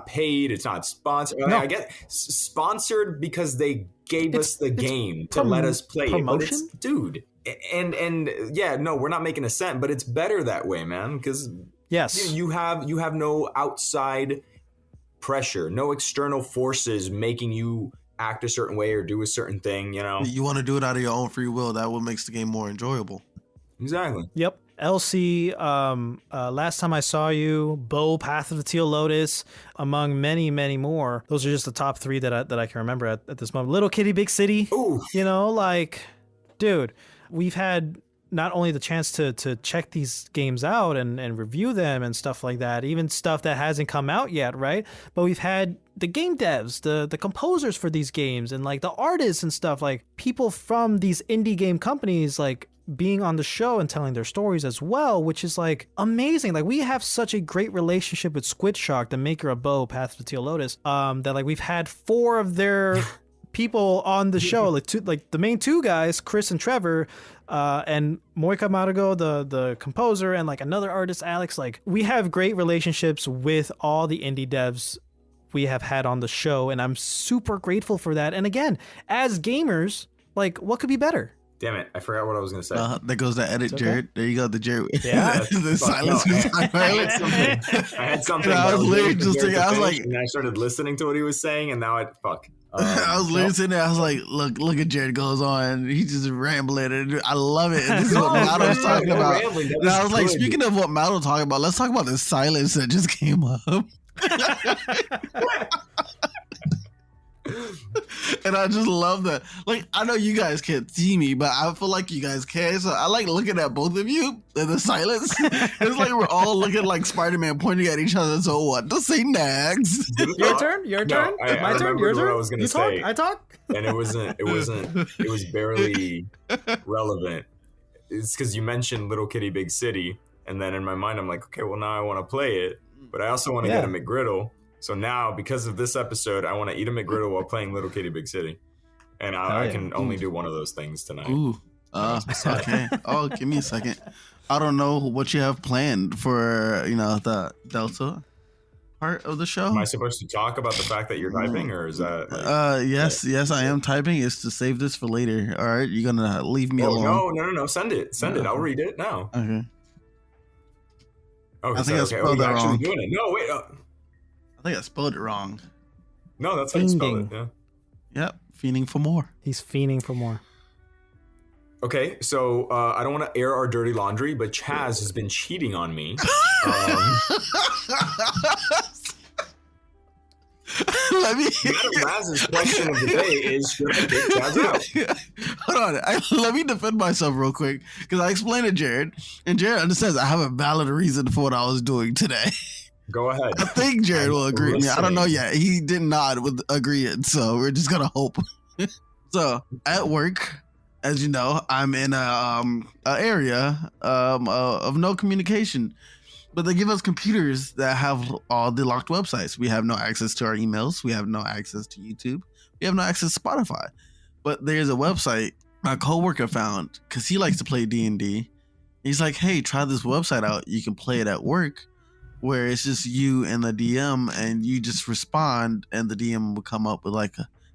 paid. It's not sponsored. No. I get sponsored because they gave us the game to let us play. Promotion? But dude. And yeah, no, we're not making a cent, but it's better that way, man. Because yes, you have no outside pressure, no external forces making you act a certain way or do a certain thing, you know? You want to do it out of your own free will. That what makes the game more enjoyable. Exactly. Yep. Elsie, last time I saw you, Bo, Path of the Teal Lotus, among many, many more. Those are just the top 3 that I can remember at this moment. Little Kitty, Big City. Ooh. You know, like, dude, we've had not only the chance to check these games out and review them and stuff like that, even stuff that hasn't come out yet, right? But we've had the game devs, the composers for these games, and like the artists and stuff, like people from these indie game companies, like being on the show and telling their stories as well, which is like amazing. Like we have such a great relationship with Squid Shark, the maker of Bo, Path to the Teal Lotus, that like we've had 4 of their people on the show, like the main 2 guys, Chris and Trevor, and Moika Marugo, the composer, and like another artist, Alex. Like we have great relationships with all the indie devs we have had on the show, and I'm super grateful for that. And again, as gamers, like what could be better? Damn it, I forgot what I was going to say. There goes the edit, okay. Jared. There you go, the Jared. Yeah. The silence. No, I had something. And I was literally just thinking, I was like, and I started listening to what he was saying, and now fuck. I was literally sitting there. I was like, look at Jared goes on. He's just rambling, and I love it. And this is what Mauro was talking about. And I was like, speaking of what Mauro talking about, let's talk about the silence that just came up. And I just love that. Like, I know you guys can't see me, but I feel like you guys can. So I like looking at both of you in the silence. It's like we're all looking like Spider-Man pointing at each other. So what to say next? Your turn. My turn. Your turn. What I was gonna say. I talk. And it was barely relevant. It's because you mentioned Little Kitty Big City, and then in my mind I'm like, okay, well now I want to play it, but I also want to get a McGriddle. So now, because of this episode, I want to eat a McGriddle while playing Little Kitty Big City, and I can only do one of those things tonight. Ooh, okay. Oh, give me a second. I don't know what you have planned for the Delta part of the show. Am I supposed to talk about the fact that you're typing, or is that? Yes, I am typing. It's to save this for later. All right, you're gonna leave me alone. No. Send it. I'll read it now. Okay. Okay. I think I spelled you're that actually wrong. doing it. No, wait. I think I spelled it wrong. No, that's how you spell it. Fiending. Yeah. Yep, fiending for more. He's fiending for more. Okay, so I don't want to air our dirty laundry, but Chaz has been cheating on me. Let me. Raz's question of the day is: should I take Chaz out? Hold on. Let me defend myself real quick because I explained to Jared, and Jared understands I have a valid reason for what I was doing today. Go ahead. I think Jared will agree with me. I don't know yet. He did not agree it, so we're just gonna hope. So at work, as you know, I'm in a area of no communication, but they give us computers that have all the locked websites. We have no access to our emails. We have no access to YouTube. We have no access to Spotify. But there's a website my coworker found because he likes to play D&D. He's like, hey, try this website out. You can play it at work, where it's just you and the DM, and you just respond, and the DM will come up with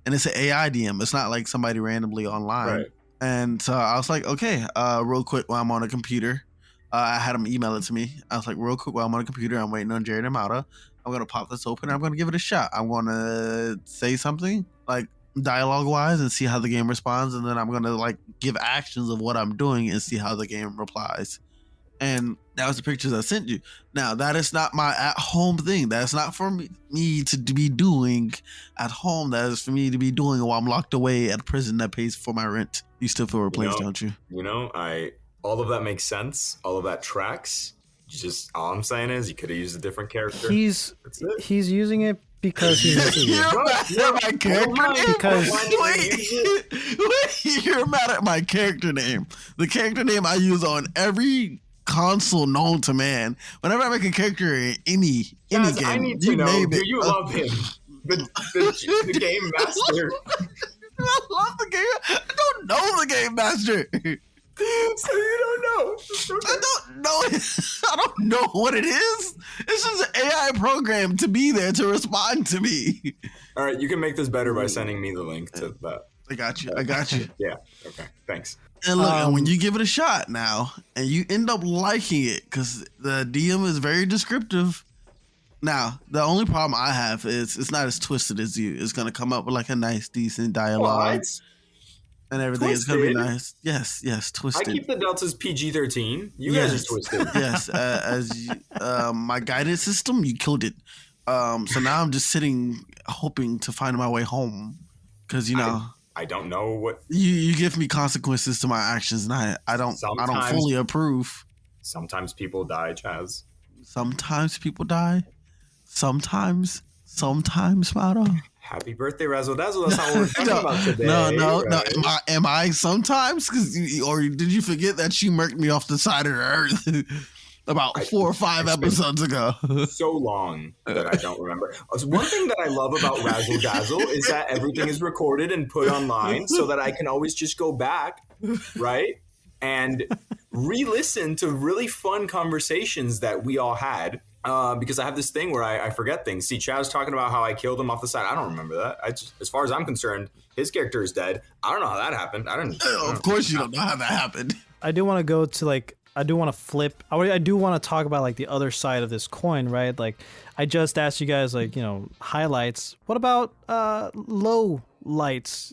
and it's an AI DM. It's not like somebody randomly online. Right. And so I was like, okay, real quick while I'm on a computer, I had him email it to me. I was like, real quick while I'm on a computer, I'm waiting on Jared and Mauro. I'm going to pop this open. I'm going to give it a shot. I'm going to say something like dialogue wise and see how the game responds. And then I'm going to give actions of what I'm doing and see how the game replies. And that was the pictures I sent you. Now, that is not my at-home thing. That's not for me to be doing at home. That is for me to be doing while I'm locked away at a prison that pays for my rent. You still feel replaced, don't you? All of that makes sense. All of that tracks. Just all I'm saying is you could have used a different character. He's using it because he misses you. You're mad at my character name? Because wait, you're mad at my character name. The character name I use on every console known to man. Whenever I make a character in any game, I need to know, do you love him? The game master. I love the game. I don't know the game master. So you don't know. I don't know. I don't know what it is. It's just an AI program to be there to respond to me. All right, you can make this better by sending me the link to that. I got you. Yeah. Okay. Thanks. And look, and when you give it a shot now, and you end up liking it, because the DM is very descriptive, Now, the only problem I have is it's not as twisted as you. It's gonna come up with like a nice, decent dialogue What? and everything. It's gonna be Twisted? nice. Yes, I twisted. keep the deltas PG-13. You guys are twisted. Yes, my guidance system, you killed it. So now I'm just sitting, hoping to find my way home, because I don't know what. you give me consequences to my actions, and I don't Sometimes- fully approve. Sometimes people die, Chaz. Sometimes people die. Sometimes, Mauro. Happy birthday, Razzle Dazzle. That's not what we're talking about today. No. right? Am I sometimes? Or did you forget that you murked me off the side of the earth about 4 or 5 episodes ago? So long that I don't remember. One thing that I love about Razzle Dazzle is that everything is recorded and put online so that I can always just go back, right? And re-listen to really fun conversations that we all had. Because I have this thing where I forget things. See, Chaz talking about how I killed him off the side. I don't remember that. As far as I'm concerned, his character is dead. I don't know how that happened. Of course you don't know how that happened. I do want to go to like, I do want to flip. I do want to talk about like the other side of this coin, right? Like, I just asked you guys, like, highlights. What about low lights?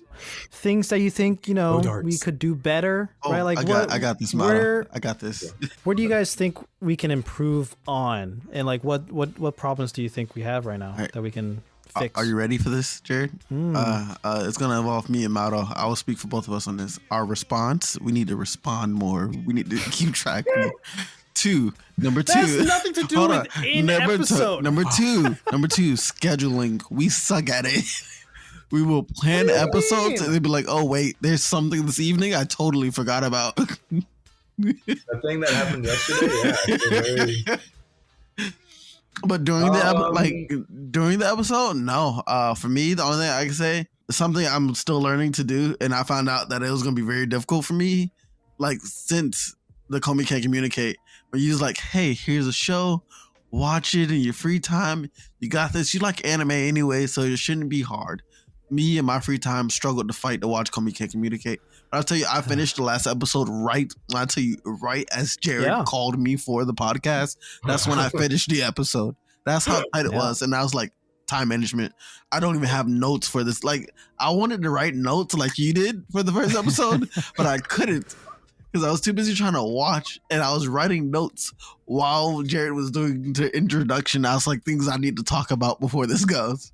Things that you think, we could do better, right? Like, I got this, Mauro. I got this. Where do you guys think we can improve on? And like, what problems do you think we have right now that we can fix? Are you ready for this, Jared? It's going to involve me and Mauro. I will speak for both of us on this. Our response, we need to respond more. We need to keep track more. Number two. That's nothing to do with episode. Number two, scheduling. We suck at it. We will plan episodes and they'd be like, oh, wait, there's something this evening I totally forgot about. The thing that happened yesterday, yeah. But during the episode, no. For me, the only thing I can say is something I'm still learning to do, and I found out that it was gonna be very difficult for me. Like, since the Comey can't communicate, where you was like, hey, here's a show, watch it in your free time. You got this. You like anime anyway, so it shouldn't be hard. Me and my free time struggled to fight to watch Comey can't communicate. But I'll tell you, I finished the last episode right as Jared called me for the podcast. That's when I finished the episode. That's how tight it was. And I was like, time management. I don't even have notes for this. Like, I wanted to write notes like you did for the first episode, but I couldn't because I was too busy trying to watch, and I was writing notes while Jared was doing the introduction. I was like, things I need to talk about before this goes.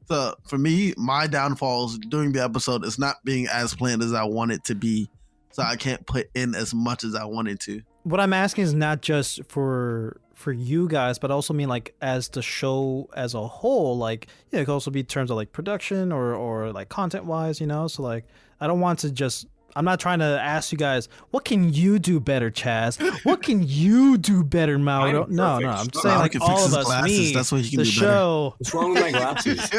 So for me, my downfalls during the episode is not being as planned as I want it to be. So I can't put in as much as I wanted to. What I'm asking is not just for you guys, but also mean like as the show as a whole. Like, it could also be in terms of like production or like content wise, So like, I don't want to just. I'm not trying to ask you guys, what can you do better, Chaz? What can you do better, Mauro? No, I'm saying like all of us, glasses. Me, that's what you can the do show. What's wrong with my glasses?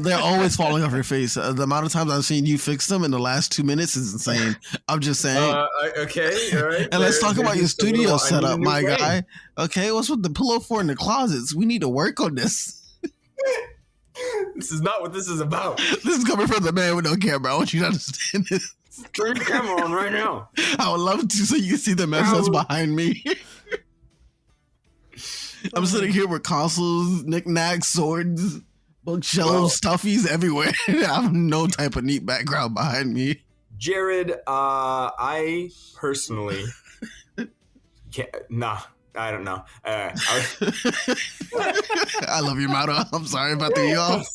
They're always falling off your face. The amount of times I've seen you fix them in the last 2 minutes is insane. I'm just saying. Okay, all right. And let's talk about your studio setup, my guy. Okay, what's with the pillow fort in the closets? We need to work on this. This is not what this is about. This is coming from the man with no camera. I want you to understand this. Turn the camera on right now. I would love to so you can see the mess that's behind me. I'm sitting here with consoles, knickknacks, swords, bookshelves, stuffies everywhere. I have no type of neat background behind me. Jared, I personally can't. Nah. I don't know. I love you, Mauro. I'm sorry about the off.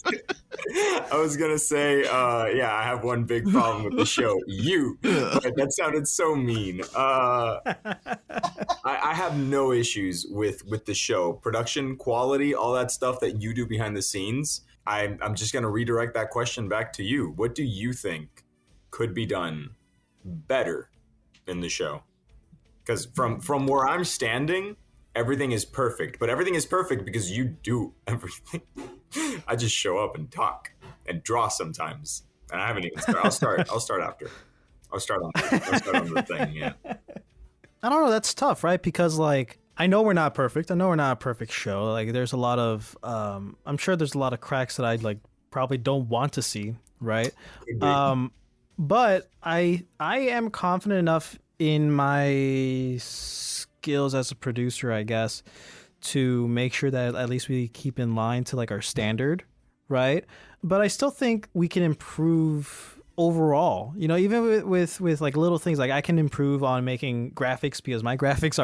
I was gonna say, I have one big problem with the show. But that sounded so mean. I have no issues with the show, production quality, all that stuff that you do behind the scenes. I'm just gonna redirect that question back to you. What do you think could be done better in the show? Because from where I'm standing, everything is perfect. But everything is perfect because you do everything. I just show up and talk and draw sometimes. And I haven't even started. I'll start after. I'll start on the thing, yeah. I don't know, that's tough, right? Because like, I know we're not perfect. I know we're not a perfect show. Like, there's a lot of I'm sure there's a lot of cracks that I like probably don't want to see, right? But I am confident enough in my skills as a producer, I guess, to make sure that at least we keep in line to like our standard, right? But I still think we can improve overall, you know, even with like little things. Like I can improve on making graphics because my graphics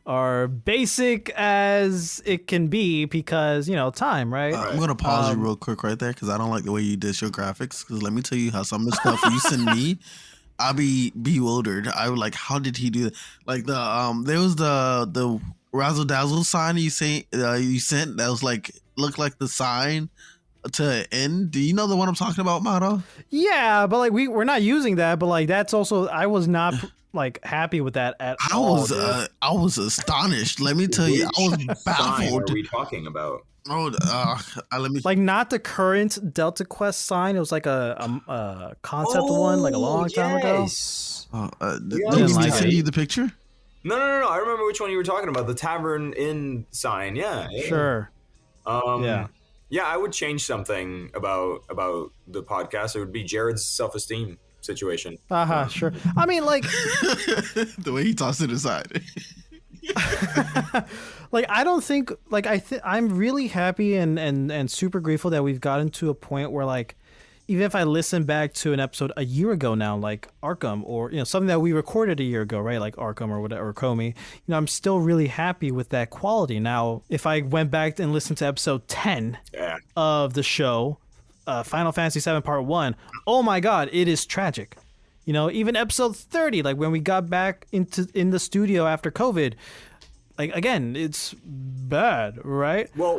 are basic as it can be because, you know, time, right? I'm gonna pause you real quick right there because I don't like the way you did your graphics. Because let me tell you how some of the stuff you send me, I'll be bewildered. I was like, how did he do that? Like there was the Razzle Dazzle sign you sent that was like looked like the sign to end. Do you know the one I'm talking about, Mauro? Yeah, but like we're not using that, but like that's also, I was not like happy with that at all. I was astonished. Let me tell you, I was Sign baffled. are we talking about? Oh, let me Like not the current Delta Quest sign. It was like a concept one, like a long time ago. didn't like send it. you the picture? No. I remember which one you were talking about. The Tavern Inn sign. Yeah. Sure. Yeah. Yeah, I would change something about the podcast. It would be Jared's self-esteem situation. Sure. I mean, like, The way he tossed it aside. like I don't think like I'm really happy and super grateful that we've gotten to a point where like even if I listen back to an episode a year ago now, like Arkham, or, you know, something that we recorded a year ago, right, like Arkham or whatever, or Comey, you know, I'm still really happy with that quality. Now, if I went back and listened to episode 10 of the show, Final Fantasy VII Part 1, oh my God, it is tragic. You know, even episode 30, like when we got back in the studio after COVID, like again, it's bad, right? Well,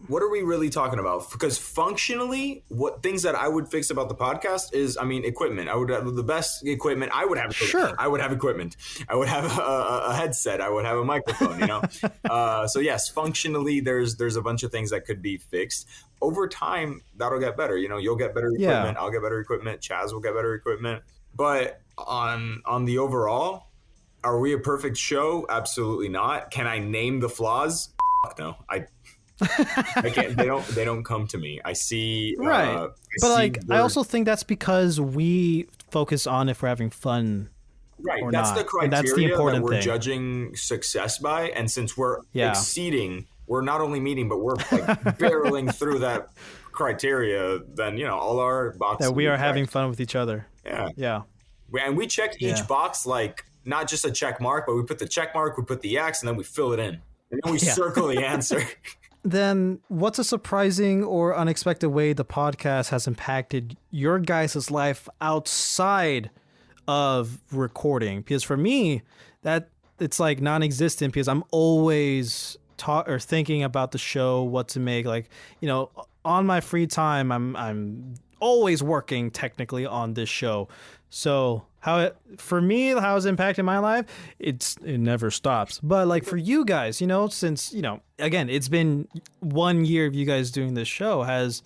what are we really talking about? Because functionally, what things that I would fix about the podcast is, I mean, equipment. I would have the best equipment. I would have Sure. I would have equipment. I would have a headset. I would have a microphone. You know. So yes, functionally, there's a bunch of things that could be fixed. Over time, that'll get better. You know, you'll get better equipment. I'll get better equipment. Chaz will get better equipment. But on the overall, are we a perfect show? Absolutely not. Can I name the flaws? No, I can't. They don't come to me. I see. Right. But like, I also think that's because we focus on if we're having fun. Right. Or That's not. the criteria And that's the important that we're thing. judging success by. And since we're exceeding, we're not only meeting, but we're like barreling through that criteria, then, you know, all our boxes. That we are having fun with each other. Yeah. Yeah. And we check each box like not just a check mark, but we put the check mark, we put the X, and then we fill it in. And then we circle the answer. Then what's a surprising or unexpected way the podcast has impacted your guys' life outside of recording? Because for me, that it's like non-existent because I'm always thinking about the show, what to make. Like, you know, on my free time, I'm always working technically on this show. So how it's impacted my life, it never stops. But like for you guys, you know, since, you know, again, it's been 1 year of you guys doing this show, has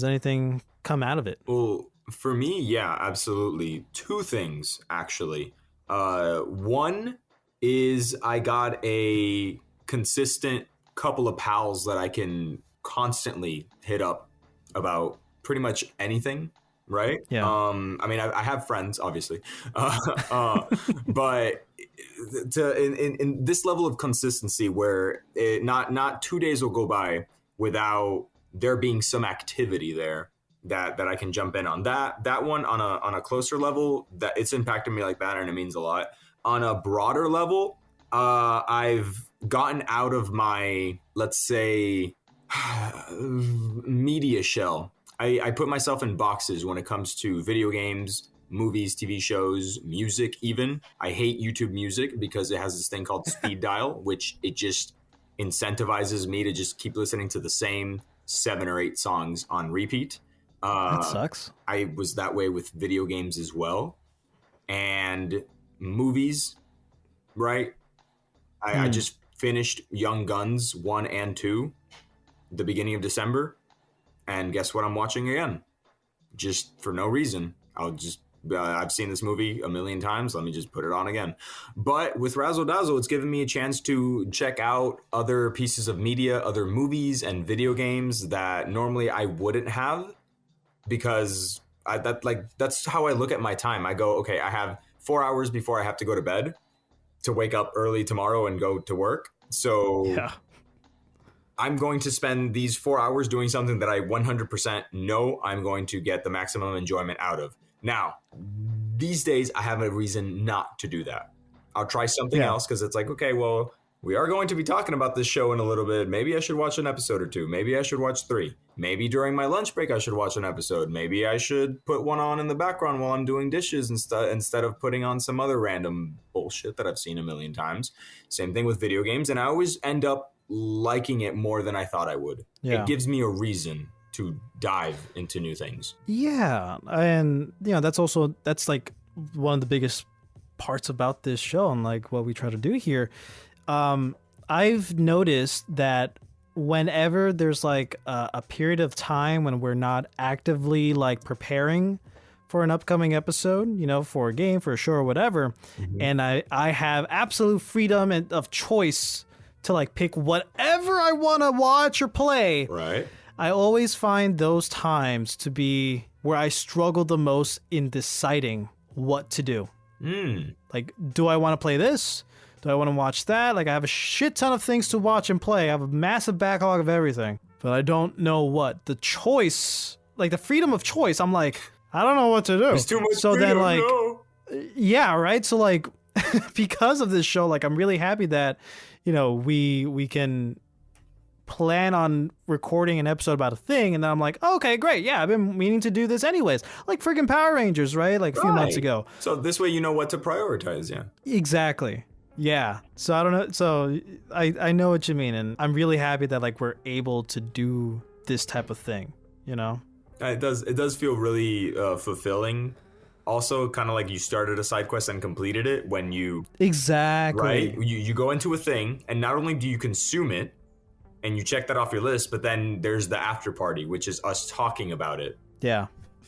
anything come out of it? Well, for me, yeah, absolutely. Two things, actually. One is I got a consistent couple of pals that I can constantly hit up about pretty much anything. Right. Yeah. I mean, I have friends, obviously, but in this level of consistency, where not 2 days will go by without there being some activity there that I can jump in on. That one on a closer level, that it's impacted me like that, and it means a lot. On a broader level, I've gotten out of my, let's say, media shell. I put myself in boxes when it comes to video games, movies, TV shows, music even. I hate YouTube music because it has this thing called speed dial, which it just incentivizes me to just keep listening to the same 7 or 8 songs on repeat. That sucks. I was that way with video games as well. And movies, right? I just finished Young Guns 1 and 2 the beginning of December. And guess what I'm watching again? Just for no reason. I've seen this movie a million times. Let me just put it on again. But with Razzle Dazzle, it's given me a chance to check out other pieces of media, other movies and video games that normally I wouldn't have, because that's how I look at my time. I go, okay, I have 4 hours before I have to go to bed. to wake up early tomorrow and go to work. So Yeah. I'm going to spend these 4 hours doing something that I 100% know I'm going to get the maximum enjoyment out of. Now, these days, I have a reason not to do that. I'll try something else because it's like, okay, well, we are going to be talking about this show in a little bit. Maybe I should watch an episode or two. Maybe I should watch 3. Maybe during my lunch break, I should watch an episode. Maybe I should put one on in the background while I'm doing dishes instead of putting on some other random bullshit that I've seen a million times. Same thing with video games. And I always end up liking it more than I thought I would. Yeah. It gives me a reason to dive into new things. Yeah, and that's like one of the biggest parts about this show and like what we try to do here. I've noticed that whenever there's like a period of time when we're not actively like preparing for an upcoming episode, you know, for a game, for a show or whatever, and I have absolute freedom of choice to like pick whatever I want to watch or play. Right. I always find those times to be where I struggle the most in deciding what to do. Like, do I want to play this? Do I want to watch that? Like, I have a shit ton of things to watch and play. I have a massive backlog of everything, but I don't know what. The choice, like the freedom of choice, I'm like, I don't know what to do. There's too much so freedom, then, like, no. yeah, right? So, like, because of this show, like, I'm really happy that, you know, we can plan on recording an episode about a thing, and then I'm like, okay, great, yeah, I've been meaning to do this anyways. Like freaking Power Rangers, right? Like a few months ago. So this way you know what to prioritize, yeah. Exactly. Yeah. So I don't know. So I know what you mean, and I'm really happy that like we're able to do this type of thing, you know? It does feel really fulfilling. Also, kind of like you started a side quest and completed it when you... Exactly. Right? You go into a thing, and not only do you consume it, and you check that off your list, but then there's the after party, which is us talking about it. Yeah.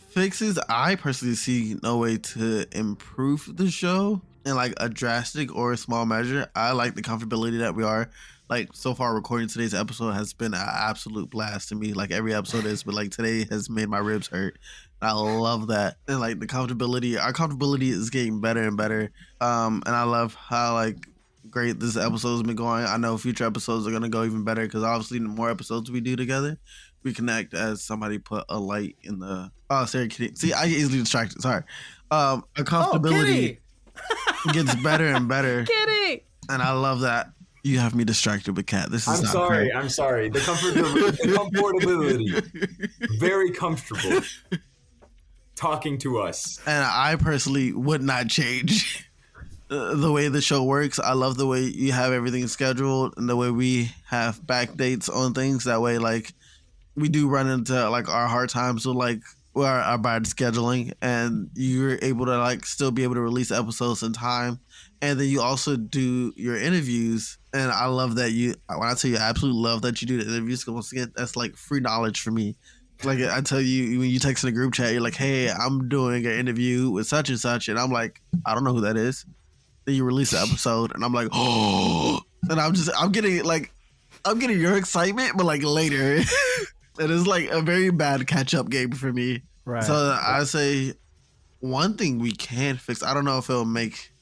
Fixes, I personally see no way to improve the show in like a drastic or a small measure. I like the comfortability that we are. Like, so far recording today's episode has been an absolute blast to me. Like, every episode is, but like today has made my ribs hurt. I love that. And like the comfortability, our comfortability is getting better and better. And I love how like great this episode has been going. I know future episodes are going to go even better because obviously the more episodes we do together, we connect. As somebody put a light in the... Oh, sorry, kitty. See, I get easily distracted. Sorry. Our comfortability gets better and better. Kitty! And I love that. You have me distracted with cat. This is not sorry. fair. I'm sorry. The comfortability. Very comfortable. Talking to us. And I personally would not change the way the show works. I love the way you have everything scheduled and the way we have back dates on things. That way, like, we do run into like our hard times with like our bad scheduling, and you're able to like still be able to release episodes in time. And then you also do your interviews. And I love that when I tell you, I absolutely love that you do the interviews, because once again, that's like free knowledge for me. Like, I tell you, when you text in a group chat, you're like, hey, I'm doing an interview with such and such. And I'm like, I don't know who that is. Then you release the episode and I'm like, oh, and I'm getting your excitement, but like later. It is like a very bad catch-up game for me. Right. So I say one thing we can fix, I don't know if it'll make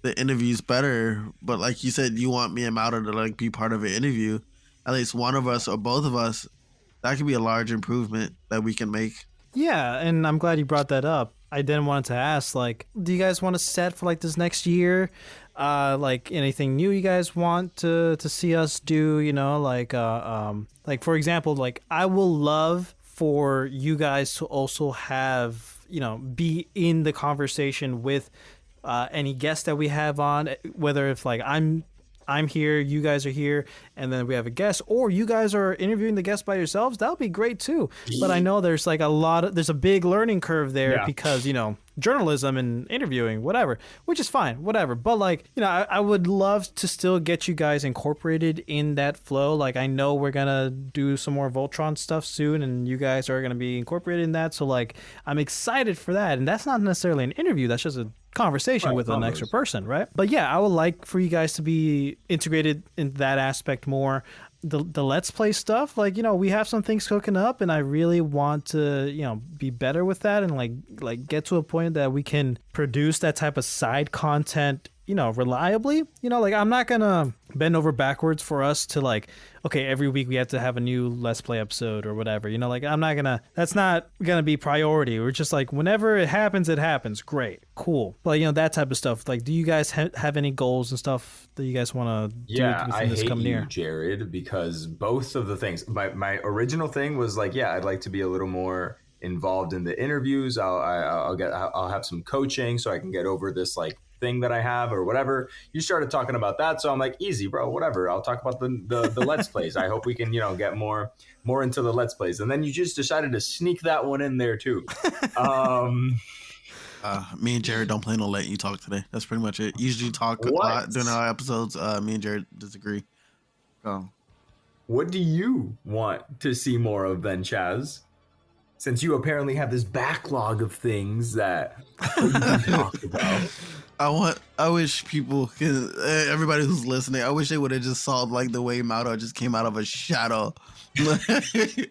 the interviews better, but like you said, you want me and Mauro to like be part of an interview. At least one of us or both of us, that could be a large improvement that we can make. Yeah, and I'm glad you brought that up. I then wanted to ask, like, do you guys want to set for like this next year? Like anything new you guys want to see us do? You know, like for example, like I will love for you guys to also have, you know, be in the conversation with any guests that we have on, whether if like I'm here, you guys are here, and then we have a guest, or you guys are interviewing the guest by yourselves. That would be great too. But I know there's like there's a big learning curve there because, you know, journalism and interviewing, whatever, which is fine, whatever. But like, you know, I would love to still get you guys incorporated in that flow. Like, I know we're gonna do some more Voltron stuff soon, and you guys are gonna be incorporated in that. So like, I'm excited for that. And that's not necessarily an interview. That's just a conversation with an extra person, right? But yeah, I would like for you guys to be integrated in that aspect more. The Let's Play stuff, like, you know, we have some things cooking up, and I really want to, you know, be better with that, and like get to a point that we can produce that type of side content reliably. Like I'm not gonna bend over backwards for us to like, okay, every week we have to have a new Let's Play episode or whatever. Like that's not gonna be priority. We're just like, whenever it happens, great, cool. But that type of stuff. Like, do you guys have any goals and stuff that you guys want to do I this hate coming you, year? Jared, because both of the things. My original thing was like, I'd like to be a little more involved in the interviews. I'll have some coaching so I can get over this like thing that I have or whatever. You started talking about that, so I'm like, easy, bro, whatever. I'll talk about the Let's Plays. I hope we can get more into the Let's Plays. And then you just decided to sneak that one in there too. Me and Jared don't plan on letting you talk today. That's pretty much it. Usually talk a lot during our episodes. Me and Jared disagree. What do you want to see more of then, Chaz? Since you apparently have this backlog of things that you can talk about. I wish people everybody who's listening, I wish they would have just saw like the way Mauro just came out of a shadow. Into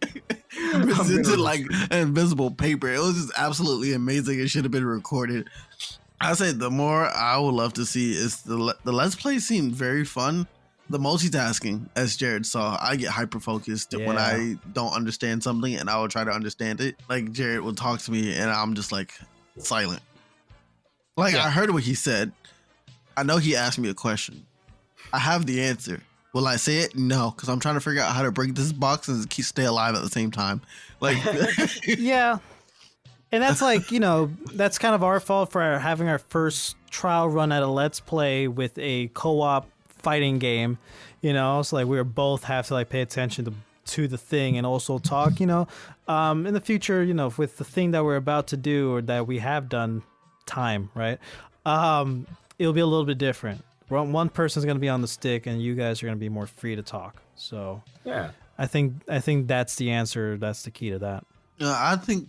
like invisible paper. It was just absolutely amazing. It should have been recorded. I say the more I would love to see is the Let's Play seemed very fun. The multitasking, as Jared saw, I get hyper focused when I don't understand something, and I will try to understand it. Like Jared will talk to me, and I'm just like silent. Like I heard what he said. I know he asked me a question. I have the answer. Will I say it? No, because I'm trying to figure out how to break this box and stay alive at the same time. Like, yeah. And that's like, that's kind of our fault for having our first trial run at a Let's Play with a co-op fighting game. So like we both have to like pay attention to the thing and also talk. In the future, with the thing that we're about to do or that we have done, time, right? It'll be a little bit different. One person's going to be on the stick and you guys are going to be more free to talk. So yeah, I think that's the answer. That's the key to that. I think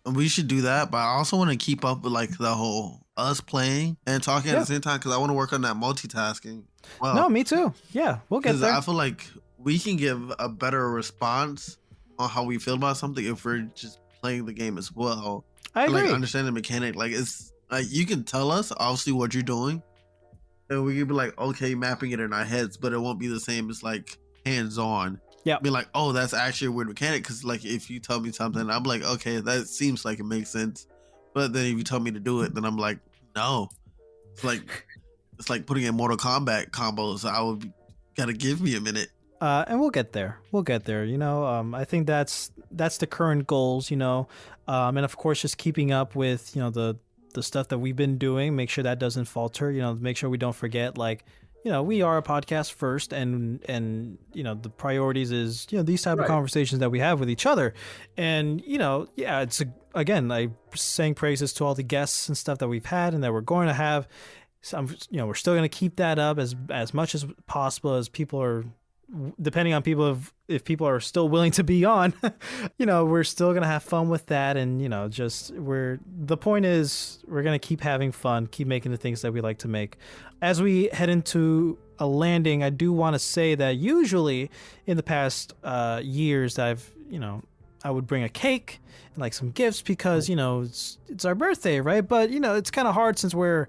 we should do that, but I also want to keep up with like the whole us playing and talking at the same time because I want to work on that multitasking. Well, no, me too. Yeah, we'll get there. I feel like we can give a better response on how we feel about something if we're just playing the game as well. I agree. Like understand the mechanic. Like it's like you can tell us obviously what you're doing, and we can be like, okay, mapping it in our heads, but it won't be the same as like hands on. Yeah. Be like, oh, that's actually a weird mechanic. Because like if you tell me something, I'm like, okay, that seems like it makes sense. But then if you tell me to do it, then I'm like, no. It's like putting in Mortal Kombat combos. Gotta give me a minute. And we'll get there. I think that's the current goals. And of course, just keeping up with the stuff that we've been doing. Make sure that doesn't falter. Make sure we don't forget like. We are a podcast first and the priorities is, these type of conversations that we have with each other. And, it's again, I saying praises to all the guests and stuff that we've had and that we're going to have. So we're still going to keep that up as much as possible as people are, depending on people, if people are still willing to be on, we're still going to have fun with that. And, the point is we're going to keep having fun, keep making the things that we like to make. As we head into a landing, I do want to say that usually in the past years I would bring a cake and like some gifts because, it's our birthday, right? But, it's kind of hard since we're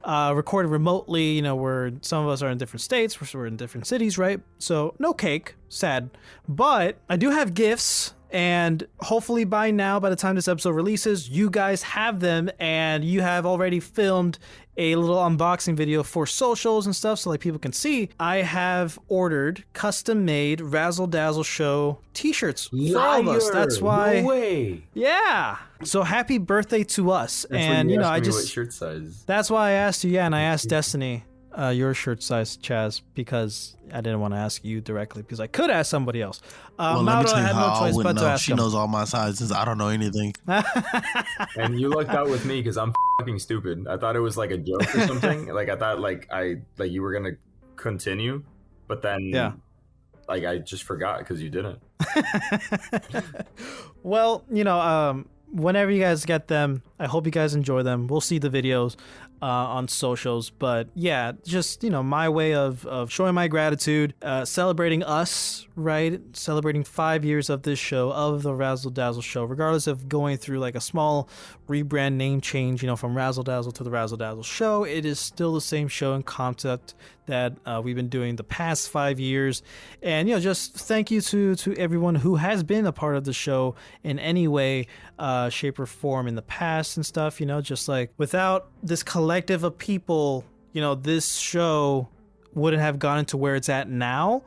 recorded remotely, where some of us are in different states, we're in different cities, right? So no cake, sad. But I do have gifts. And hopefully by now, by the time this episode releases, you guys have them and you have already filmed a little unboxing video for socials and stuff so like people can see. I have ordered custom-made Razzle Dazzle Show t-shirts for all of us. That's why. No way. Yeah. So happy birthday to us. That's and I just what shirt size. That's why I asked you. Yeah, and I asked Destiny your shirt size, Chaz, because I didn't want to ask you directly because I could ask somebody else. Well, let me tell you how I wouldn't know. She knows all my sizes. I don't know anything. And you lucked out with me because I'm fucking stupid. I thought it was like a joke or something. Like I thought like you were gonna continue, but then like I just forgot because you didn't. Well, whenever you guys get them, I hope you guys enjoy them. We'll see the videos on socials. But yeah, just, my way of showing my gratitude, celebrating us, right? Celebrating 5 years of this show, of the Razzle Dazzle Show, regardless of going through like a small rebrand name change, from Razzle Dazzle to the Razzle Dazzle Show. It is still the same show and concept that we've been doing the past 5 years. And, just thank you to everyone who has been a part of the show in any way, shape, or form in the past and stuff, just like without this collective of people, this show wouldn't have gotten to where it's at now.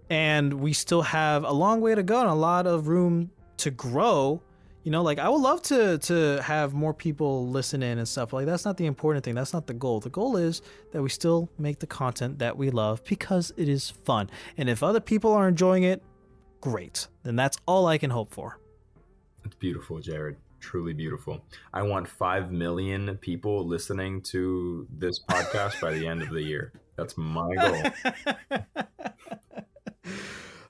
And we still have a long way to go and a lot of room to grow. I would love to have more people listen in and stuff. Like, that's not the important thing. That's not the goal. The goal is that we still make the content that we love because it is fun. And if other people are enjoying it, great. Then that's all I can hope for. It's beautiful, Jared. Truly beautiful. I want 5 million people listening to this podcast by the end of the year. That's my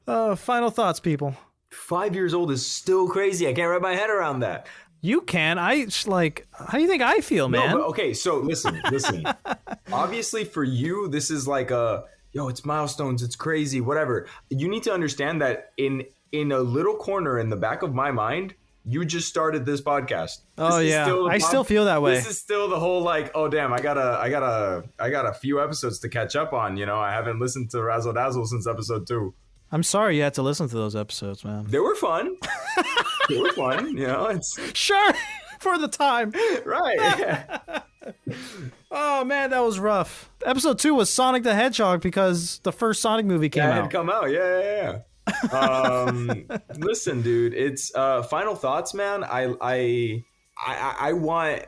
goal. Final thoughts, people. 5 years old is still crazy. I can't wrap my head around that. You can. How do you think I feel, man? No, but okay, so listen. Obviously for you, this is like it's milestones, it's crazy, whatever. You need to understand that in a little corner in the back of my mind, you just started this podcast. Oh yeah, I still feel that way. This is still the whole like, oh damn, I got a few episodes to catch up on. I haven't listened to Razzle Dazzle since episode 2. I'm sorry you had to listen to those episodes, man. They were fun. It's sure for the time, right? Yeah. Oh man, that was rough. Episode 2 was Sonic the Hedgehog because the first Sonic movie came out. Had come out, yeah. Listen, dude, it's final thoughts, man. I want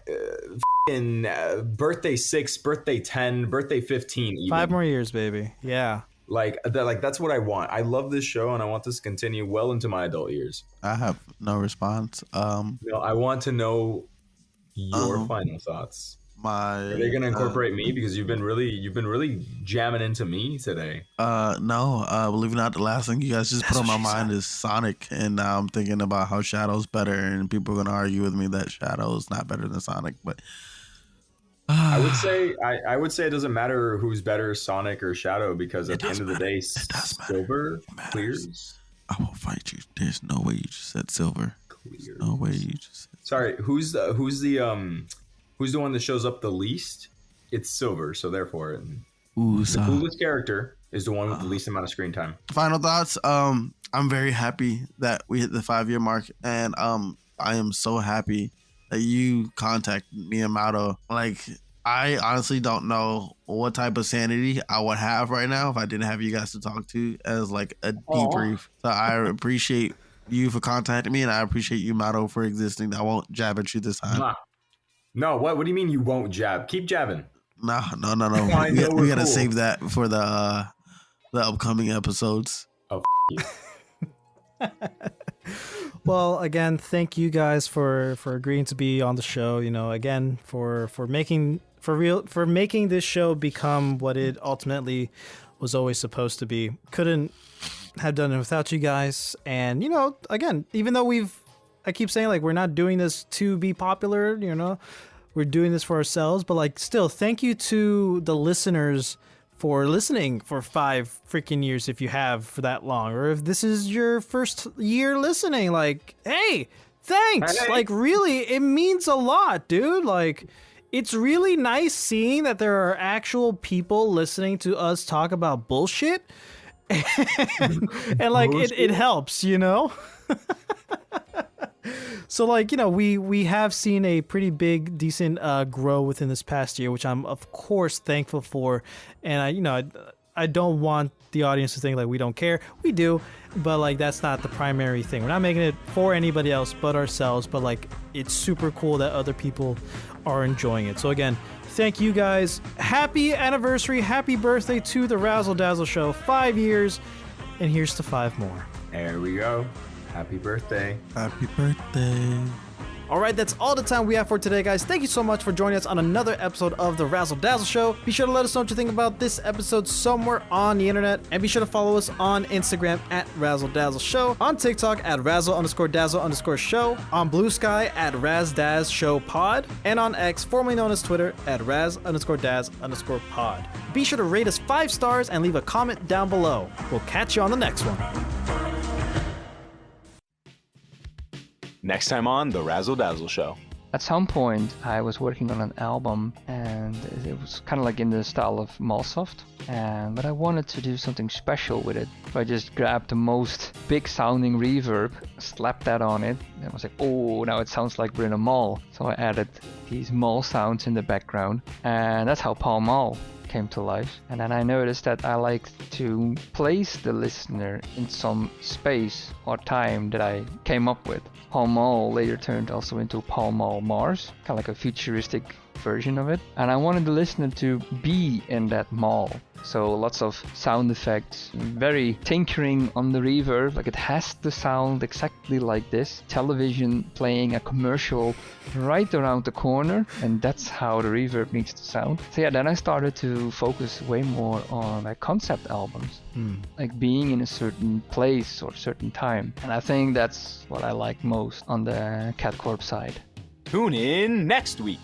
birthday 6, birthday 10, birthday 15 even. 5 more years, baby. Yeah. Like that's what I want. I love this show and I want this to continue well into my adult years. I have no response. I want to know your final thoughts. Are they gonna incorporate me because you've been really jamming into me today? No, believe it or not, the last thing you guys just put on my mind is Sonic, and now I'm thinking about how Shadow's better, and people are gonna argue with me that Shadow's not better than Sonic, but I would say it doesn't matter who's better, Sonic or Shadow, because at the end of the day, Silver clears. I will fight you. There's no way you just said Silver. Clears. No way you just said. Sorry, who's the one that shows up the least? It's Silver, so therefore the coolest character is the one with the least amount of screen time. Final thoughts. I'm very happy that we hit the 5-year mark, and I am so happy that you contacted me and Mauro. Like, I honestly don't know what type of sanity I would have right now if I didn't have you guys to talk to as like a debrief. So I appreciate you for contacting me, and I appreciate you, Mauro, for existing. I won't jab at you this time. No, what do you mean you won't jab? Keep jabbing. No. We gotta save that for the upcoming episodes. Oh, you. Well, again, thank you guys for agreeing to be on the show. Again, for making this show become what it ultimately was always supposed to be. Couldn't have done it without you guys. And again, even though I keep saying like we're not doing this to be popular, we're doing this for ourselves, but like still, thank you to the listeners for listening for 5 freaking years if you have for that long, or if this is your first year listening, like, hey, thanks. Hey. Like, really, it means a lot, dude. Like, it's really nice seeing that there are actual people listening to us talk about bullshit. and like, it helps, So like, we have seen a pretty big, decent grow within this past year, which I'm of course thankful for. And I don't want the audience to think like we don't care. We do, but like that's not the primary thing. We're not making it for anybody else but ourselves. But like, it's super cool that other people are enjoying it. So again, thank you guys. Happy anniversary, happy birthday to the Razzle Dazzle Show. 5 years, and here's to 5 more. There we go. Happy birthday. Happy birthday. Alright, that's all the time we have for today, guys. Thank you so much for joining us on another episode of the Razzle Dazzle Show. Be sure to let us know what you think about this episode somewhere on the internet. And be sure to follow us on Instagram at Razzle Dazzle Show, on TikTok at Razzle_Dazzle_Show, on Blue Sky at Razzle Show Pod, and on X, formerly known as Twitter, at Raz_Daz_Pod. Be sure to rate us 5 stars and leave a comment down below. We'll catch you on the next one. Next time on the Razzle Dazzle Show. At some point, I was working on an album, and it was kind of like in the style of Malsoft, but I wanted to do something special with it. So I just grabbed the most big-sounding reverb, slapped that on it, and I was like, oh, now it sounds like we're in a mall. So I added these mall sounds in the background, and that's how Pall Mall came to life. And then I noticed that I like to place the listener in some space or time that I came up with. Pall Mall later turned also into Pall Mall Mars, kind of like a futuristic version of it. And I wanted the listener to be in that mall. So lots of sound effects, very tinkering on the reverb, like it has to sound exactly like this. Television playing a commercial right around the corner, and that's how the reverb needs to sound. So yeah, then I started to focus way more on like concept albums, like being in a certain place or certain time. And I think that's what I like most on the Cat Corp side. Tune in next week.